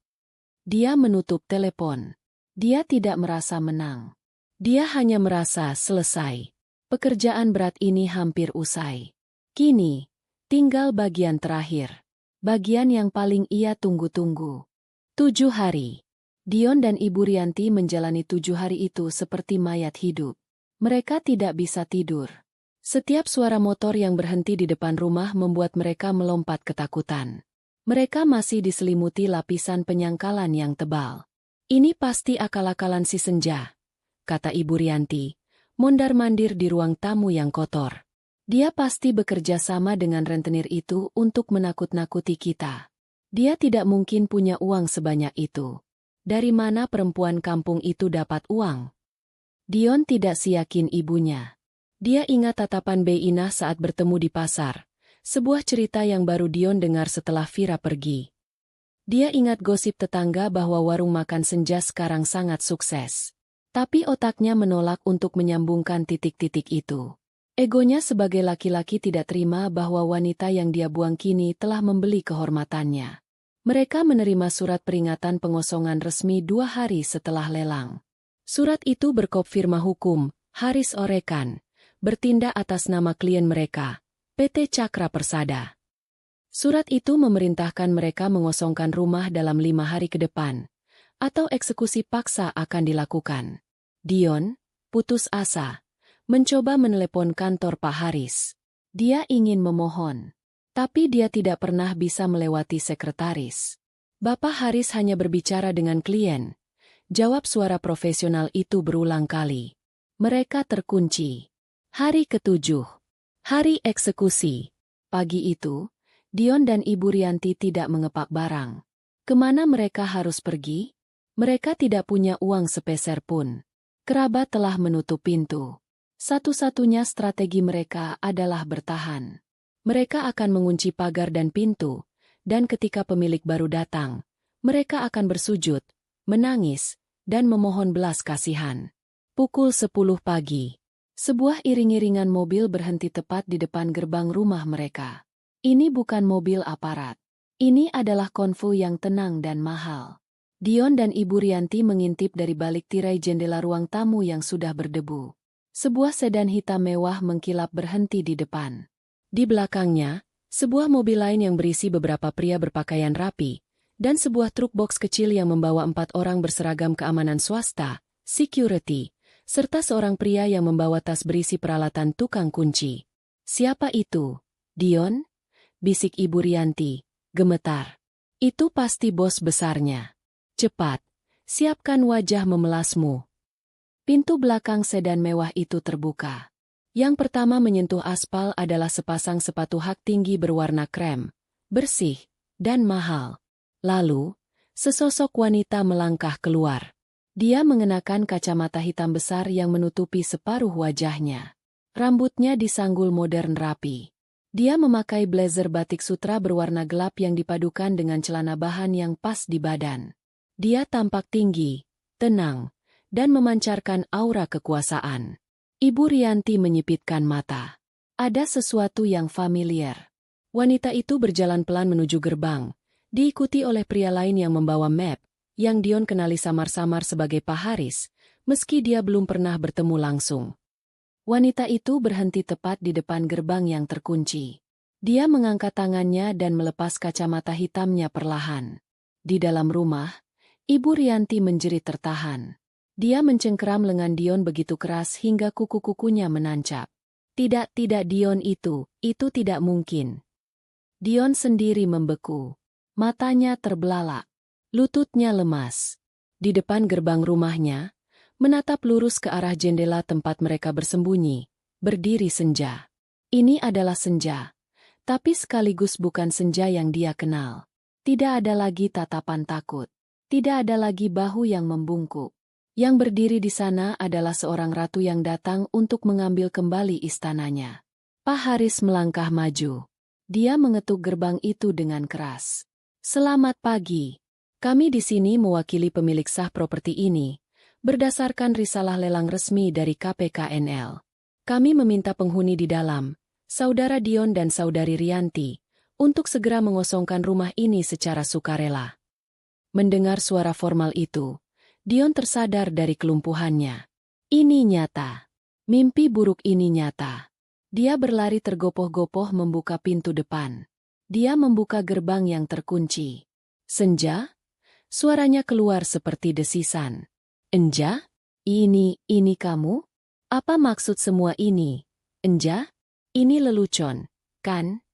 Speaker 1: Dia menutup telepon. Dia tidak merasa menang. Dia hanya merasa selesai. Pekerjaan berat ini hampir usai. Kini, tinggal bagian terakhir. Bagian yang paling ia tunggu-tunggu. 7 hari. Dion dan Ibu Rianti menjalani 7 hari itu seperti mayat hidup. Mereka tidak bisa tidur. Setiap suara motor yang berhenti di depan rumah membuat mereka melompat ketakutan. Mereka masih diselimuti lapisan penyangkalan yang tebal. "Ini pasti akal-akalan si Senja," kata Ibu Rianti, mondar-mandir di ruang tamu yang kotor. "Dia pasti bekerja sama dengan rentenir itu untuk menakut-nakuti kita. Dia tidak mungkin punya uang sebanyak itu. Dari mana perempuan kampung itu dapat uang?" Dion tidak siyakin ibunya. Dia ingat tatapan Beina saat bertemu di pasar, sebuah cerita yang baru Dion dengar setelah Vira pergi. Dia ingat gosip tetangga bahwa warung makan Senja sekarang sangat sukses. Tapi otaknya menolak untuk menyambungkan titik-titik itu. Egonya sebagai laki-laki tidak terima bahwa wanita yang dia buang kini telah membeli kehormatannya. Mereka menerima surat peringatan pengosongan resmi 2 hari setelah lelang. Surat itu berkop firma hukum, Haris Orekan, bertindak atas nama klien mereka, PT Cakra Persada. Surat itu memerintahkan mereka mengosongkan rumah dalam 5 hari ke depan, atau eksekusi paksa akan dilakukan. Dion, putus asa, mencoba menelepon kantor Pak Haris. Dia ingin memohon, tapi dia tidak pernah bisa melewati sekretaris. "Bapak Haris hanya berbicara dengan klien," jawab suara profesional itu berulang kali. Mereka terkunci. Hari ke-7. Hari eksekusi. Pagi itu, Dion dan Ibu Rianti tidak mengepak barang. Kemana mereka harus pergi? Mereka tidak punya uang sepeser pun. Kerabat telah menutup pintu. Satu-satunya strategi mereka adalah bertahan. Mereka akan mengunci pagar dan pintu, dan ketika pemilik baru datang, mereka akan bersujud, menangis, dan memohon belas kasihan. Pukul 10 pagi. Sebuah iring-iringan mobil berhenti tepat di depan gerbang rumah mereka. Ini bukan mobil aparat. Ini adalah konvoi yang tenang dan mahal. Dion dan Ibu Rianti mengintip dari balik tirai jendela ruang tamu yang sudah berdebu. Sebuah sedan hitam mewah mengkilap berhenti di depan. Di belakangnya, sebuah mobil lain yang berisi beberapa pria berpakaian rapi, dan sebuah truk box kecil yang membawa 4 orang berseragam keamanan swasta, security, serta seorang pria yang membawa tas berisi peralatan tukang kunci. Siapa itu? Dion? Bisik Ibu Rianti, gemetar. Itu pasti bos besarnya. Cepat, siapkan wajah memelasmu. Pintu belakang sedan mewah itu terbuka. Yang pertama menyentuh aspal adalah sepasang sepatu hak tinggi berwarna krem, bersih, dan mahal. Lalu, sesosok wanita melangkah keluar. Dia mengenakan kacamata hitam besar yang menutupi separuh wajahnya. Rambutnya disanggul modern rapi. Dia memakai blazer batik sutra berwarna gelap yang dipadukan dengan celana bahan yang pas di badan. Dia tampak tinggi, tenang, dan memancarkan aura kekuasaan. Ibu Rianti menyipitkan mata. Ada sesuatu yang familiar. Wanita itu berjalan pelan menuju gerbang, diikuti oleh pria lain yang membawa map, yang Dion kenali samar-samar sebagai Pak Haris, meski dia belum pernah bertemu langsung. Wanita itu berhenti tepat di depan gerbang yang terkunci. Dia mengangkat tangannya dan melepas kacamata hitamnya perlahan. Di dalam rumah, Ibu Rianti menjerit tertahan. Dia mencengkeram lengan Dion begitu keras hingga kuku-kukunya menancap. Tidak Dion itu tidak mungkin. Dion sendiri membeku. Matanya terbelalak. Lututnya lemas. Di depan gerbang rumahnya, menatap lurus ke arah jendela tempat mereka bersembunyi, berdiri Senja. Ini adalah Senja, tapi sekaligus bukan Senja yang dia kenal. Tidak ada lagi tatapan takut. Tidak ada lagi bahu yang membungkuk. Yang berdiri di sana adalah seorang ratu yang datang untuk mengambil kembali istananya. Pak Haris melangkah maju. Dia mengetuk gerbang itu dengan keras. Selamat pagi. Kami di sini mewakili pemilik sah properti ini. Berdasarkan risalah lelang resmi dari KPKNL. Kami meminta penghuni di dalam, Saudara Dion dan Saudari Rianti, untuk segera mengosongkan rumah ini secara sukarela. Mendengar suara formal itu, Dion tersadar dari kelumpuhannya. Ini nyata. Mimpi buruk ini nyata. Dia berlari tergopoh-gopoh membuka pintu depan. Dia membuka gerbang yang terkunci. Senja? Suaranya keluar seperti desisan. Enja? Ini kamu? Apa maksud semua ini? Enja? Ini lelucon, kan?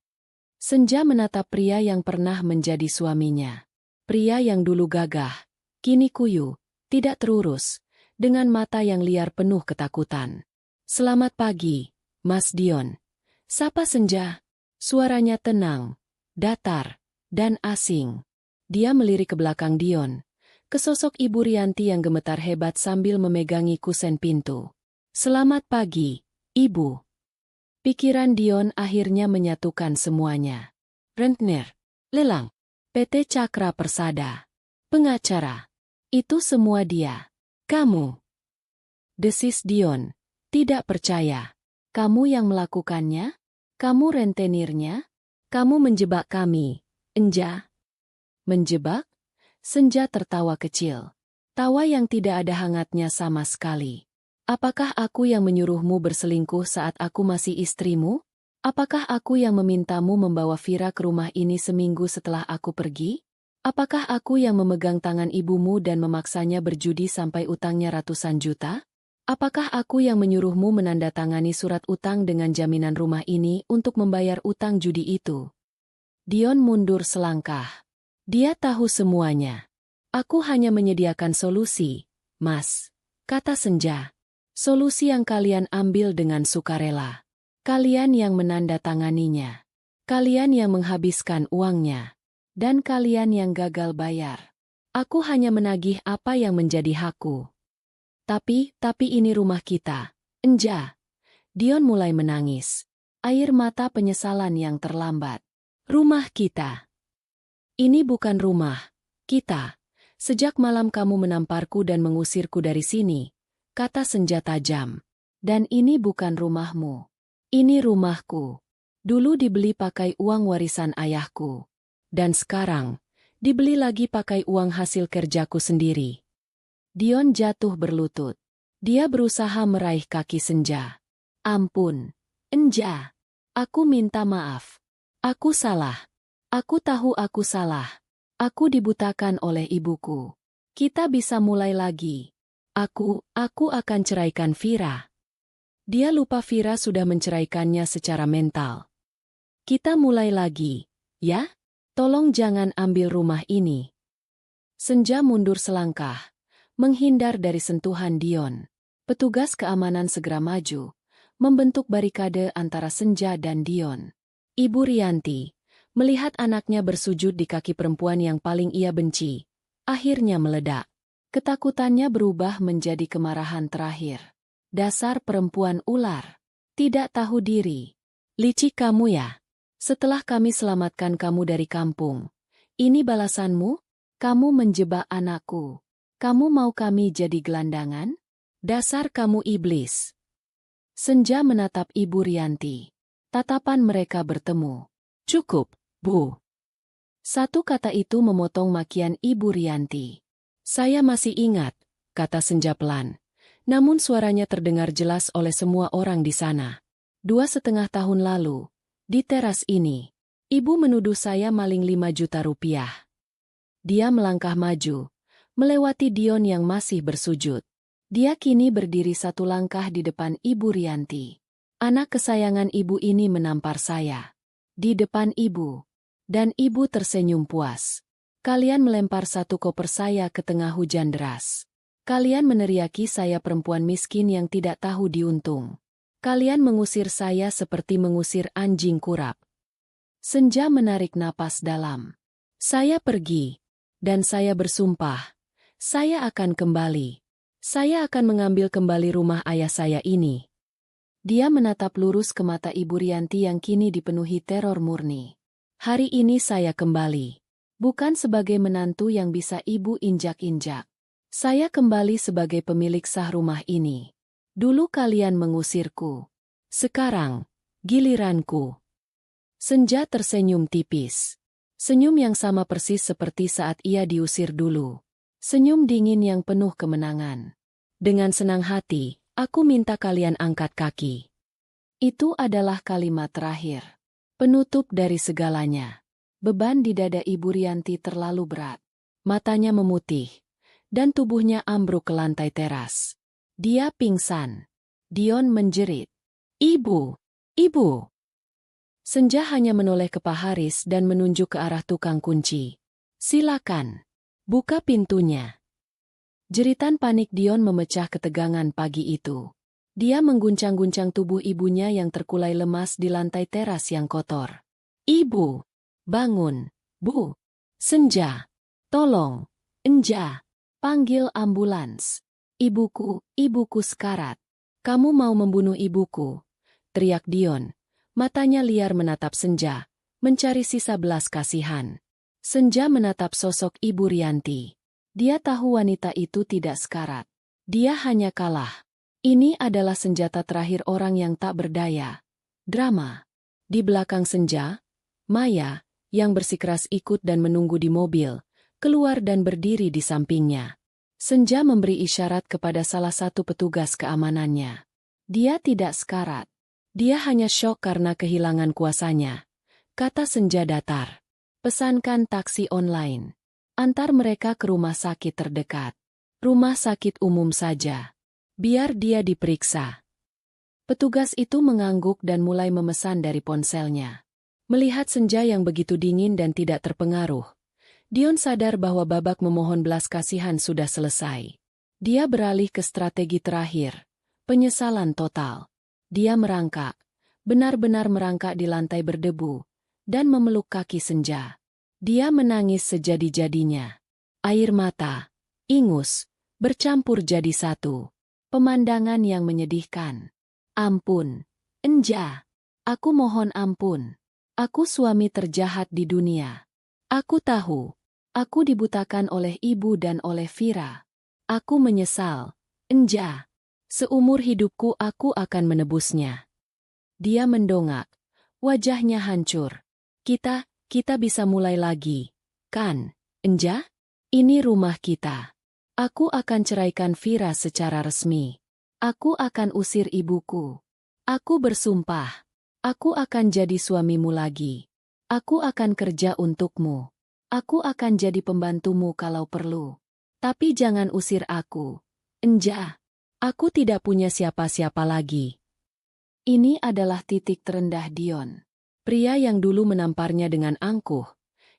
Speaker 1: Senja menatap pria yang pernah menjadi suaminya. Pria yang dulu gagah, kini kuyu, tidak terurus, dengan mata yang liar penuh ketakutan. Selamat pagi, Mas Dion. Sapa Senja. Suaranya tenang, datar, dan asing. Dia melirik ke belakang Dion. Ke sosok Ibu Rianti yang gemetar hebat sambil memegangi kusen pintu. Selamat pagi, Ibu. Pikiran Dion akhirnya menyatukan semuanya. Rentner, lelang, PT Cakra Persada, pengacara. Itu semua dia. Kamu. Desis Dion, tidak percaya. Kamu yang melakukannya? Kamu rentenirnya? Kamu menjebak kami, Enja. Menjebak? Senja tertawa kecil. Tawa yang tidak ada hangatnya sama sekali. Apakah aku yang menyuruhmu berselingkuh saat aku masih istrimu? Apakah aku yang memintamu membawa Vira ke rumah ini seminggu setelah aku pergi? Apakah aku yang memegang tangan ibumu dan memaksanya berjudi sampai utangnya ratusan juta? Apakah aku yang menyuruhmu menandatangani surat utang dengan jaminan rumah ini untuk membayar utang judi itu? Dion mundur selangkah. Dia tahu semuanya. Aku hanya menyediakan solusi, Mas, kata Senja. Solusi yang kalian ambil dengan sukarela. Kalian yang menandatanganinya. Kalian yang menghabiskan uangnya. Dan kalian yang gagal bayar. Aku hanya menagih apa yang menjadi hakku. Tapi ini rumah kita, Enja. Dion mulai menangis. Air mata penyesalan yang terlambat. Rumah kita. Ini bukan rumah kita. Sejak malam kamu menamparku dan mengusirku dari sini, kata Senja tajam. Dan ini bukan rumahmu. Ini rumahku. Dulu dibeli pakai uang warisan ayahku. Dan sekarang, dibeli lagi pakai uang hasil kerjaku sendiri. Dion jatuh berlutut. Dia berusaha meraih kaki Senja. Ampun, Enja. Aku minta maaf. Aku salah. Aku tahu aku salah. Aku dibutakan oleh ibuku. Kita bisa mulai lagi. Aku akan ceraikan Vira. Dia lupa Vira sudah menceraikannya secara mental. Kita mulai lagi, ya? Tolong jangan ambil rumah ini. Senja mundur selangkah, menghindar dari sentuhan Dion. Petugas keamanan segera maju, membentuk barikade antara Senja dan Dion. Ibu Rianti, melihat anaknya bersujud di kaki perempuan yang paling ia benci, akhirnya meledak. Ketakutannya berubah menjadi kemarahan terakhir. Dasar perempuan ular. Tidak tahu diri. Licik kamu ya? Setelah kami selamatkan kamu dari kampung. Ini balasanmu? Kamu menjebak anakku. Kamu mau kami jadi gelandangan? Dasar kamu iblis. Senja menatap Ibu Rianti. Tatapan mereka bertemu. Cukup, Bu. Satu kata itu memotong makian Ibu Rianti. Saya masih ingat, kata Senja pelan. Namun suaranya terdengar jelas oleh semua orang di sana. 2,5 tahun lalu, di teras ini, ibu menuduh saya maling 5 juta rupiah. Dia melangkah maju, melewati Dion yang masih bersujud. Dia kini berdiri 1 langkah di depan Ibu Rianti. Anak kesayangan ibu ini menampar saya. Di depan ibu. Dan ibu tersenyum puas. Kalian melempar 1 koper saya ke tengah hujan deras. Kalian meneriaki saya perempuan miskin yang tidak tahu diuntung. Kalian mengusir saya seperti mengusir anjing kurap. Senja menarik napas dalam. Saya pergi. Dan saya bersumpah. Saya akan kembali. Saya akan mengambil kembali rumah ayah saya ini. Dia menatap lurus ke mata Ibu Rianti yang kini dipenuhi teror murni. Hari ini saya kembali. Bukan sebagai menantu yang bisa ibu injak-injak. Saya kembali sebagai pemilik sah rumah ini. Dulu kalian mengusirku. Sekarang, giliranku. Senja tersenyum tipis. Senyum yang sama persis seperti saat ia diusir dulu. Senyum dingin yang penuh kemenangan. Dengan senang hati, aku minta kalian angkat kaki. Itu adalah kalimat terakhir. Penutup dari segalanya. Beban di dada Ibu Rianti terlalu berat. Matanya memutih. Dan tubuhnya ambruk ke lantai teras. Dia pingsan. Dion menjerit. Ibu! Ibu! Senja hanya menoleh ke Pak Haris dan menunjuk ke arah tukang kunci. Silakan. Buka pintunya. Jeritan panik Dion memecah ketegangan pagi itu. Dia mengguncang-guncang tubuh ibunya yang terkulai lemas di lantai teras yang kotor. Ibu! Bangun! Bu! Senja! Tolong! Enja! Panggil ambulans. Ibuku, ibuku sekarat. Kamu mau membunuh ibuku? Teriak Dion. Matanya liar menatap Senja, mencari sisa belas kasihan. Senja menatap sosok Ibu Rianti. Dia tahu wanita itu tidak sekarat. Dia hanya kalah. Ini adalah senjata terakhir orang yang tak berdaya. Drama. Di belakang Senja, Maya, yang bersikeras ikut dan menunggu di mobil, keluar dan berdiri di sampingnya. Senja memberi isyarat kepada salah satu petugas keamanannya. Dia tidak sekarat. Dia hanya syok karena kehilangan kuasanya. Kata Senja datar. Pesankan taksi online. Antar mereka ke rumah sakit terdekat. Rumah sakit umum saja. Biar dia diperiksa. Petugas itu mengangguk dan mulai memesan dari ponselnya. Melihat Senja yang begitu dingin dan tidak terpengaruh, Dion sadar bahwa babak memohon belas kasihan sudah selesai. Dia beralih ke strategi terakhir. Penyesalan total. Dia merangkak. Benar-benar merangkak di lantai berdebu. Dan memeluk kaki Senja. Dia menangis sejadi-jadinya. Air mata. Ingus. Bercampur jadi satu. Pemandangan yang menyedihkan. Ampun. Enja. Aku mohon ampun. Aku suami terjahat di dunia. Aku tahu. Aku dibutakan oleh ibu dan oleh Vira. Aku menyesal. Enja. Seumur hidupku aku akan menebusnya. Dia mendongak. Wajahnya hancur. Kita bisa mulai lagi. Kan, Enja? Ini rumah kita. Aku akan ceraikan Vira secara resmi. Aku akan usir ibuku. Aku bersumpah. Aku akan jadi suamimu lagi. Aku akan kerja untukmu. Aku akan jadi pembantumu kalau perlu. Tapi jangan usir aku. Enja. Aku tidak punya siapa-siapa lagi. Ini adalah titik terendah Dion. Pria yang dulu menamparnya dengan angkuh,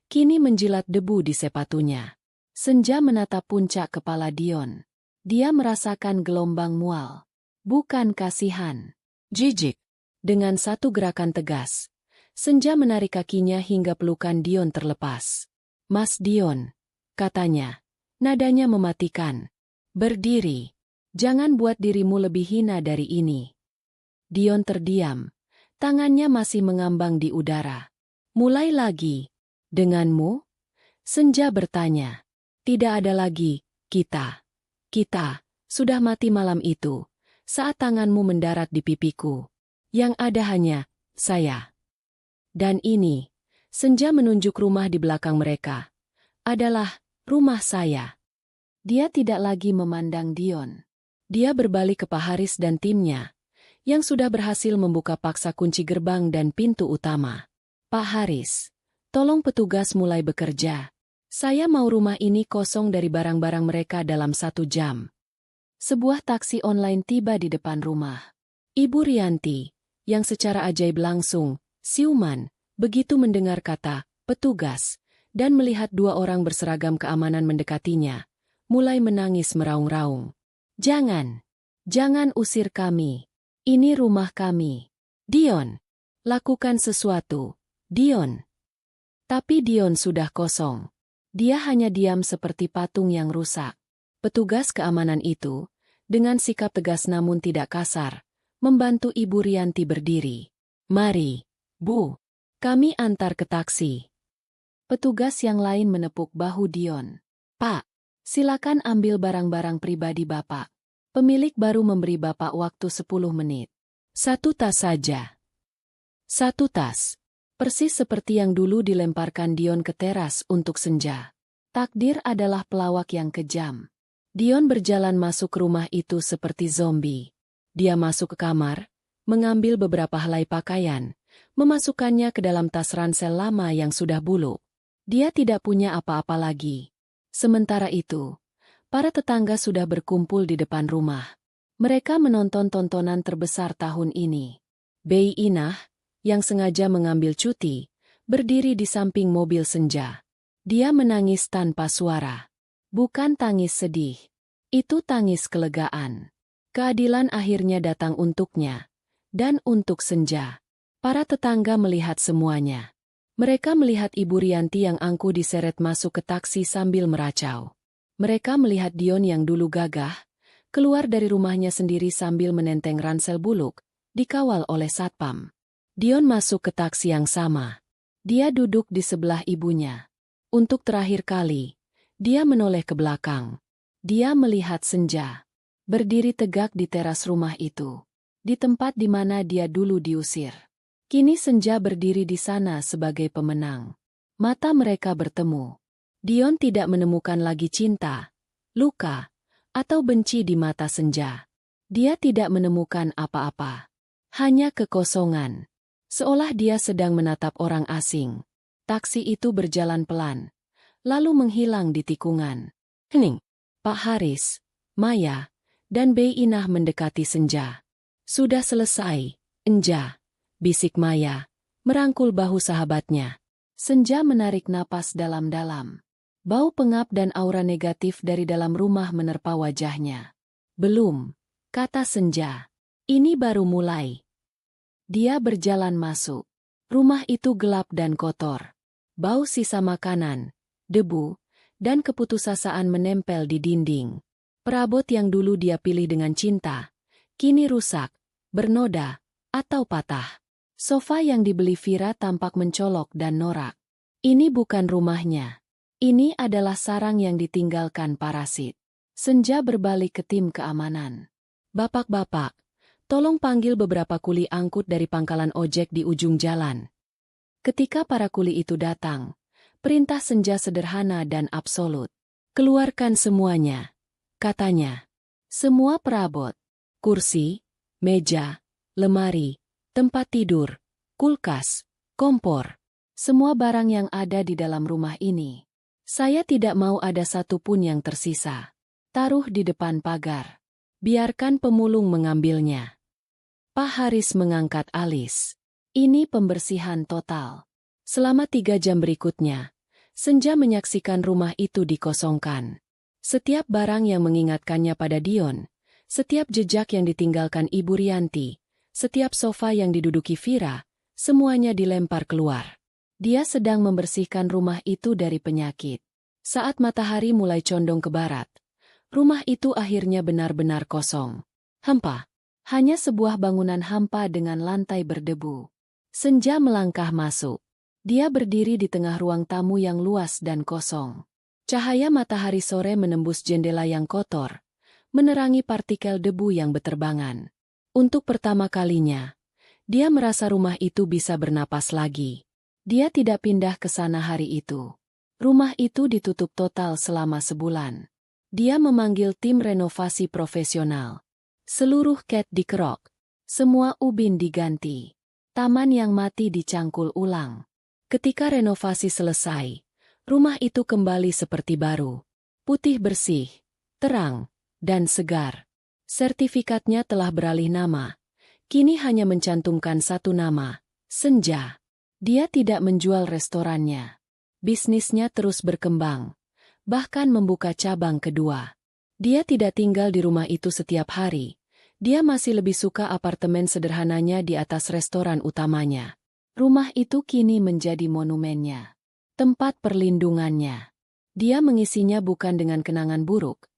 Speaker 1: kini menjilat debu di sepatunya. Senja menatap puncak kepala Dion. Dia merasakan gelombang mual. Bukan kasihan. Jijik. Dengan satu gerakan tegas, Senja menarik kakinya hingga pelukan Dion terlepas. Mas Dion, katanya. Nadanya mematikan. Berdiri. Jangan buat dirimu lebih hina dari ini. Dion terdiam. Tangannya masih mengambang di udara. Mulai lagi. Denganmu? Senja bertanya. Tidak ada lagi, kita. Kita, sudah mati malam itu, saat tanganmu mendarat di pipiku. Yang ada hanya, saya. Dan ini, Senja menunjuk rumah di belakang mereka. Adalah, rumah saya. Dia tidak lagi memandang Dion. Dia berbalik ke Pak Haris dan timnya, yang sudah berhasil membuka paksa kunci gerbang dan pintu utama. Pak Haris, tolong petugas mulai bekerja. Saya mau rumah ini kosong dari barang-barang mereka dalam 1 jam. Sebuah taksi online tiba di depan rumah. Ibu Rianti, yang secara ajaib langsung, siuman, begitu mendengar kata, petugas, dan melihat 2 orang berseragam keamanan mendekatinya, mulai menangis meraung-raung. Jangan usir kami. Ini rumah kami. Dion, lakukan sesuatu. Dion. Tapi Dion sudah kosong. Dia hanya diam seperti patung yang rusak. Petugas keamanan itu, dengan sikap tegas namun tidak kasar, membantu Ibu Rianti berdiri. Mari, Bu. Kami antar ke taksi. Petugas yang lain menepuk bahu Dion. Pak, silakan ambil barang-barang pribadi Bapak. Pemilik baru memberi Bapak waktu 10 menit. 1 tas saja. 1 tas. Persis seperti yang dulu dilemparkan Dion ke teras untuk Senja. Takdir adalah pelawak yang kejam. Dion berjalan masuk ke rumah itu seperti zombie. Dia masuk ke kamar, mengambil beberapa helai pakaian, memasukkannya ke dalam tas ransel lama yang sudah buluk. Dia tidak punya apa-apa lagi. Sementara itu, para tetangga sudah berkumpul di depan rumah. Mereka menonton tontonan terbesar tahun ini. Bei Inah, yang sengaja mengambil cuti, berdiri di samping mobil Senja. Dia menangis tanpa suara. Bukan tangis sedih. Itu tangis kelegaan. Keadilan akhirnya datang untuknya. Dan untuk Senja. Para tetangga melihat semuanya. Mereka melihat Ibu Rianti yang angkuh diseret masuk ke taksi sambil meracau. Mereka melihat Dion yang dulu gagah, keluar dari rumahnya sendiri sambil menenteng ransel buluk, dikawal oleh satpam. Dion masuk ke taksi yang sama. Dia duduk di sebelah ibunya. Untuk terakhir kali, dia menoleh ke belakang. Dia melihat Senja. Berdiri tegak di teras rumah itu. Di tempat di mana dia dulu diusir. Kini Senja berdiri di sana sebagai pemenang. Mata mereka bertemu. Dion tidak menemukan lagi cinta, luka, atau benci di mata Senja. Dia tidak menemukan apa-apa. Hanya kekosongan. Seolah dia sedang menatap orang asing. Taksi itu berjalan pelan, lalu menghilang di tikungan. Hening. Pak Haris, Maya, dan Bei Inah mendekati Senja. Sudah selesai, Enja, bisik Maya, merangkul bahu sahabatnya. Senja menarik napas dalam-dalam. Bau pengap dan aura negatif dari dalam rumah menerpa wajahnya. Belum, kata Senja. Ini baru mulai. Dia berjalan masuk. Rumah itu gelap dan kotor. Bau sisa makanan, debu, dan keputusasaan menempel di dinding. Perabot yang dulu dia pilih dengan cinta, kini rusak, bernoda, atau patah. Sofa yang dibeli Vira tampak mencolok dan norak. Ini bukan rumahnya. Ini adalah sarang yang ditinggalkan parasit. Senja berbalik ke tim keamanan. Bapak-bapak, tolong panggil beberapa kuli angkut dari pangkalan ojek di ujung jalan. Ketika para kuli itu datang, perintah Senja sederhana dan absolut. Keluarkan semuanya, katanya. Semua perabot, kursi, meja, lemari, tempat tidur, kulkas, kompor, semua barang yang ada di dalam rumah ini. Saya tidak mau ada satupun yang tersisa. Taruh di depan pagar. Biarkan pemulung mengambilnya. Pak Haris mengangkat alis. Ini pembersihan total. Selama 3 jam berikutnya, Senja menyaksikan rumah itu dikosongkan. Setiap barang yang mengingatkannya pada Dion, setiap jejak yang ditinggalkan Ibu Rianti, setiap sofa yang diduduki Vira, semuanya dilempar keluar. Dia sedang membersihkan rumah itu dari penyakit. Saat matahari mulai condong ke barat, rumah itu akhirnya benar-benar kosong. Hampa. Hanya sebuah bangunan hampa dengan lantai berdebu. Senja melangkah masuk. Dia berdiri di tengah ruang tamu yang luas dan kosong. Cahaya matahari sore menembus jendela yang kotor, menerangi partikel debu yang beterbangan. Untuk pertama kalinya, dia merasa rumah itu bisa bernapas lagi. Dia tidak pindah ke sana hari itu. Rumah itu ditutup total selama sebulan. Dia memanggil tim renovasi profesional. Seluruh cat dikerok. Semua ubin diganti. Taman yang mati dicangkul ulang. Ketika renovasi selesai, rumah itu kembali seperti baru. Putih bersih, terang, dan segar. Sertifikatnya telah beralih nama. Kini hanya mencantumkan satu nama, Senja. Dia tidak menjual restorannya. Bisnisnya terus berkembang, bahkan membuka cabang kedua. Dia tidak tinggal di rumah itu setiap hari. Dia masih lebih suka apartemen sederhananya di atas restoran utamanya. Rumah itu kini menjadi monumennya, tempat perlindungannya. Dia mengisinya bukan dengan kenangan buruk,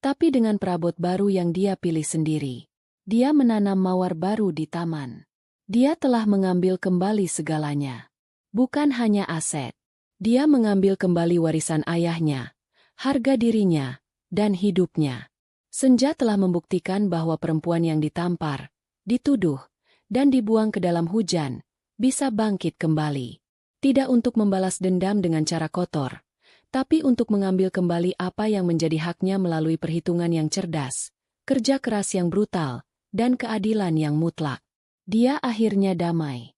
Speaker 1: tapi dengan perabot baru yang dia pilih sendiri. Dia menanam mawar baru di taman. Dia telah mengambil kembali segalanya. Bukan hanya aset. Dia mengambil kembali warisan ayahnya, harga dirinya, dan hidupnya. Senja telah membuktikan bahwa perempuan yang ditampar, dituduh, dan dibuang ke dalam hujan, bisa bangkit kembali. Tidak untuk membalas dendam dengan cara kotor, tapi untuk mengambil kembali apa yang menjadi haknya melalui perhitungan yang cerdas, kerja keras yang brutal, dan keadilan yang mutlak. Dia akhirnya damai.